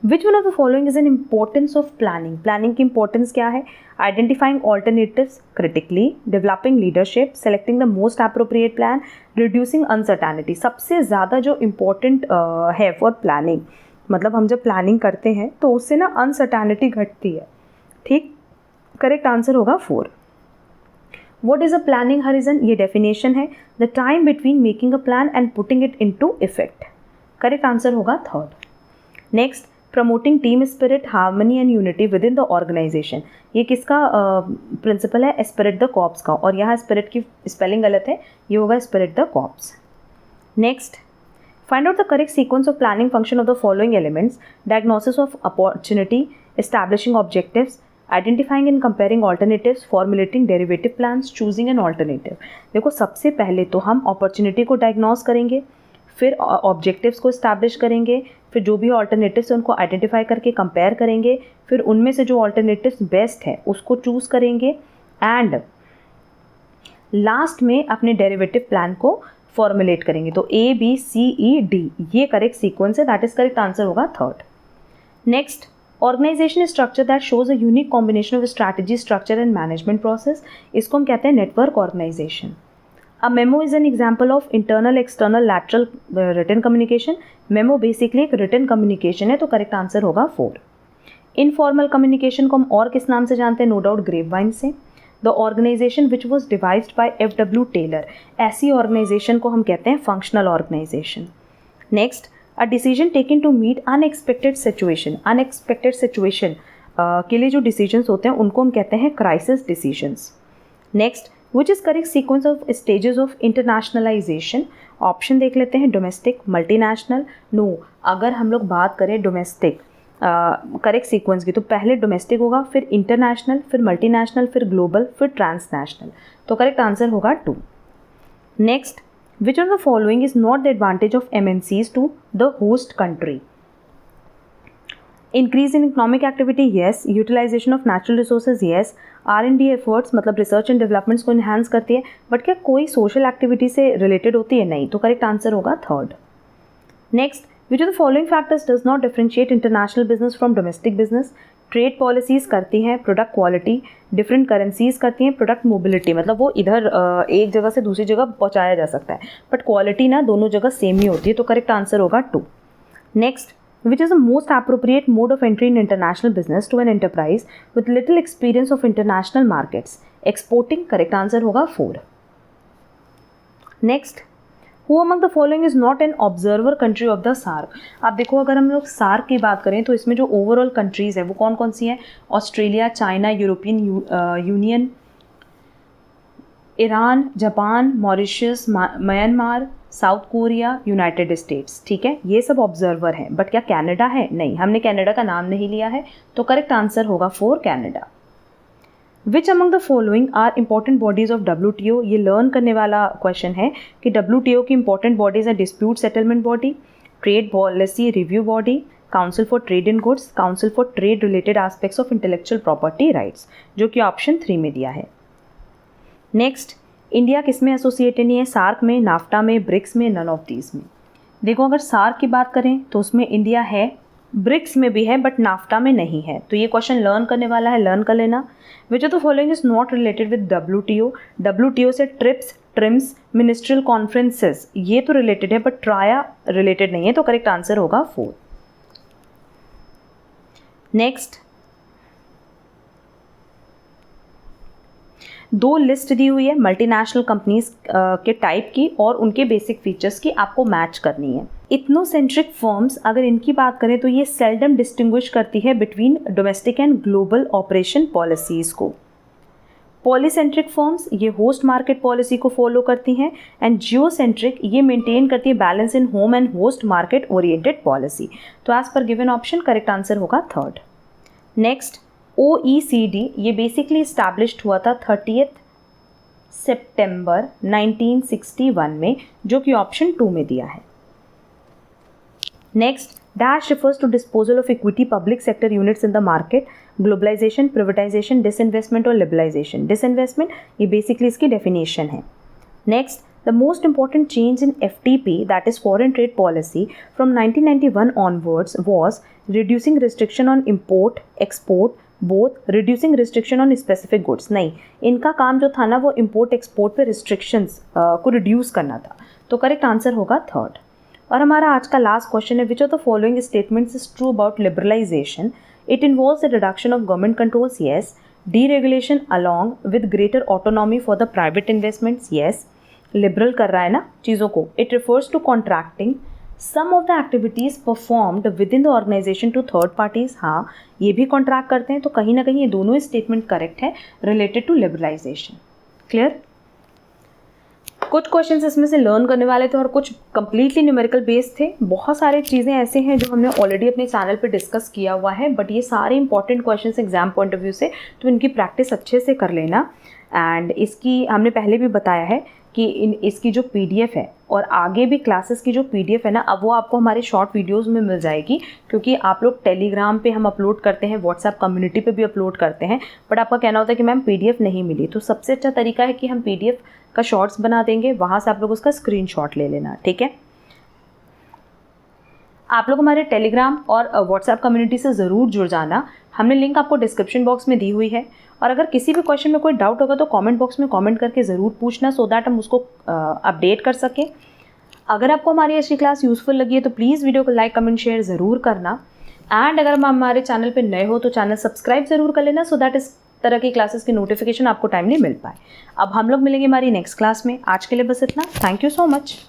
which one of the following is an importance of planning. Planning की importance क्या है? Identifying alternatives critically, developing leadership, selecting the most appropriate plan, reducing uncertainty. सबसे ज़्यादा जो important है for planning, मतलब हम जब प्लानिंग करते हैं तो उससे ना अनसर्टेनिटी घटती है। ठीक, करेक्ट आंसर होगा 4। What is a planning horizon? ये डेफिनेशन है, the time between making a plan and putting it into effect. Correct answer होगा 3rd। Next, promoting team spirit, harmony and unity within the organisation. ये किसका principal है? Spirit the corps का, और यहाँ spirit की spelling गलत है, ये होगा spirit the corps. Next, find out the correct sequence of planning function of the following elements: diagnosis of opportunity, establishing objectives, identifying and comparing alternatives, formulating derivative plans, choosing an alternative. देखो, सबसे पहले तो हम opportunity को diagnose करेंगे, फिर objectives को establish करेंगे, फिर जो भी ऑल्टरनेटिव्स हैं उनको आइडेंटिफाई करके कंपेयर करेंगे, फिर उनमें से जो ऑल्टरनेटिव्स बेस्ट है उसको चूज़ करेंगे, एंड लास्ट में अपने डेरिवेटिव प्लान को फॉर्मुलेट करेंगे। तो ABCED ये करेक्ट सीक्वेंस है, दैट इज करेक्ट आंसर होगा 3rd। Next, organisation structure that shows a unique combination of strategy, structure and management process, इसको हम कहते हैं network organisation. A memo is an example of internal, external, lateral written communication. Memo basically एक written communication है, तो correct answer होगा 4। Informal communication को हम और किस नाम से जानते हैं? No doubt grapevine से। The organization which was devised by F.W. Taylor, ऐसी organization को हम कहते हैं functional organization। Next, a decision taken to meet unexpected situation. Unexpected situation के लिए जो decisions होते हैं उनको हम कहते हैं crisis decisions। Next, which is correct sequence of stages of internationalisation. Option देख लेते हैं, डोमेस्टिक, मल्टीनेशनल। नो, अगर हम लोग बात करें डोमेस्टिक करेक्ट सीक्वेंस की, तो पहले डोमेस्टिक होगा, फिर इंटरनेशनल, फिर मल्टीनेशनल, फिर ग्लोबल, फिर ट्रांसनेशनल, तो करेक्ट आंसर होगा 2। Next, which of the following is not the advantage of MNCs to the host country. Increase in economic activity, yes. Utilisation of natural resources, yes. R&D efforts मतलब research and developments को enhance करती है, but क्या कोई social activity से related होती है? नहीं, तो करेक्ट आंसर होगा 3rd। Next, which of the following factors does not differentiate international business from domestic business. Trade policies करती हैं प्रोडक्ट क्वालिटी, डिफरेंट करेंसीज़ करती हैं प्रोडक्ट मोबिलिटी, मतलब वो इधर एक जगह से दूसरी जगह पहुँचाया जा सकता है, बट क्वालिटी ना दोनों जगह सेम ही होती है, तो करेक्ट आंसर होगा 2। Next, which is the most appropriate mode of entry in international business to an enterprise with little experience of international markets? Exporting, correct answer होगा 4। Next, who among the following is not an observer country of the SAARC? आप देखो, अगर हम लोग SAARC की बात करें तो इसमें जो ओवरऑल कंट्रीज है वो कौन कौन सी हैं? Australia, China, European union, Iran, Japan, Mauritius, Myanmar, south Korea, United states. ठीक है, ये सब ऑब्जर्वर हैं, बट क्या कनाडा है? नहीं, हमने कनाडा का नाम नहीं लिया है, तो करेक्ट आंसर होगा 4, Canada. Which among the following are important bodies of WTO? ये लर्न करने वाला क्वेश्चन है कि WTO की इंपॉर्टेंट बॉडीज है dispute settlement body, trade policy review body, council for trade in goods, council for trade related aspects of intellectual property rights, जो कि option 3 में दिया है। नेक्स्ट, इंडिया किस में एसोसिएटेड नहीं है? सार्क में, नाफ्टा में, ब्रिक्स में, नन ऑफ दीज में। देखो अगर सार्क की बात करें तो उसमें इंडिया है, ब्रिक्स में भी है बट नाफ्टा में नहीं है। तो ये क्वेश्चन लर्न करने वाला है, लर्न कर लेना। विच of the following is not related with WTO? WTO से ट्रिप्स, ट्रिम्स, मिनिस्ट्रियल कॉन्फ्रेंसेस ये तो रिलेटेड है बट ट्राया रिलेटेड नहीं है, तो करेक्ट आंसर होगा 4। नेक्स्ट, 2 लिस्ट दी हुई है मल्टीनेशनल कंपनीज के टाइप की और उनके बेसिक फीचर्स की, आपको मैच करनी है। इथनोसेंट्रिक फर्म्स अगर इनकी बात करें तो ये सेल्डम डिस्टिंग्विश करती है between domestic and global operation policies को। पॉलीसेंट्रिक फर्म्स ये होस्ट मार्केट पॉलिसी को फॉलो करती हैं एंड जियोसेंट्रिक ये मेंटेन करती है balance in home and host market oriented policy. तो as per given option correct answer होगा 3rd। नेक्स्ट, OECD ये बेसिकली इस्टेब्लिश्ड हुआ था 30 सितंबर 1961 में, जो कि ऑप्शन 2 में दिया है। Next, dash refers to disposal of equity public sector units in the market, globalisation, privatisation, disinvestment और लिबरलाइजेशन। डिसइन्वेस्टमेंट ये बेसिकली इसकी डेफिनेशन है। Next, the most important change in FTP, that is foreign trade policy, from 1991 onwards was reducing restriction on import, export, both reducing restriction on specific goods। नहीं, इनका काम जो था ना वो import export पे restrictions को reduce करना था, तो करेक्ट आंसर होगा 3rd। और हमारा आज का लास्ट क्वेश्चन है, which of the following statements is true about liberalisation? It involves the reduction of government controls, yes. Deregulation along with greater autonomy for the private investments, yes. Liberal कर रहा है ना चीज़ों को। It refers to contracting some of the activities performed within the organisation to third parties. हाँ, ये भी contract करते हैं, तो कहीं ना कहीं ये दोनों स्टेटमेंट करेक्ट है रिलेटेड टू लिबरलाइजेशन। क्लियर? कुछ क्वेश्चंस इसमें से लर्न करने वाले थे और कुछ कंप्लीटली न्यूमेरिकल बेस्ड थे। बहुत सारे चीज़ें ऐसे हैं जो हमने ऑलरेडी अपने चैनल पे डिस्कस किया हुआ है, बट ये सारे important questions exam point of view से, तो इनकी प्रैक्टिस अच्छे से कर लेना। एंड इसकी हमने पहले भी बताया है कि इसकी जो PDF है और आगे भी क्लासेस की जो PDF है ना, अब वो आपको हमारे शॉर्ट वीडियोस में मिल जाएगी, क्योंकि आप लोग टेलीग्राम पे हम अपलोड करते हैं, व्हाट्सएप कम्युनिटी पे भी अपलोड करते हैं, बट आपका कहना होता है कि मैम PDF नहीं मिली। तो सबसे अच्छा तरीका है कि हम PDF का शॉर्ट्स बना देंगे, वहाँ से आप लोग उसका स्क्रीनशॉट ले लेना, ठीक है। आप लोग हमारे टेलीग्राम और व्हाट्सएप कम्युनिटी से ज़रूर जुड़ जाना, हमने लिंक आपको डिस्क्रिप्शन बॉक्स में दी हुई है। और अगर किसी भी क्वेश्चन में कोई डाउट होगा तो कमेंट बॉक्स में कमेंट करके ज़रूर पूछना, सो दैट हम उसको अपडेट कर सकें। अगर आपको हमारी अच्छी क्लास यूज़फुल लगी है तो प्लीज़ वीडियो को लाइक, कमेंट, शेयर ज़रूर करना। एंड अगर हमारे चैनल पर नए हो तो चैनल सब्सक्राइब ज़रूर कर लेना, सो दैट इस तरह की क्लासेस की नोटिफिकेशन आपको टाइमली मिल पाए। अब हम लोग मिलेंगे हमारी नेक्स्ट क्लास में। आज के लिए बस इतना। Thank you so much.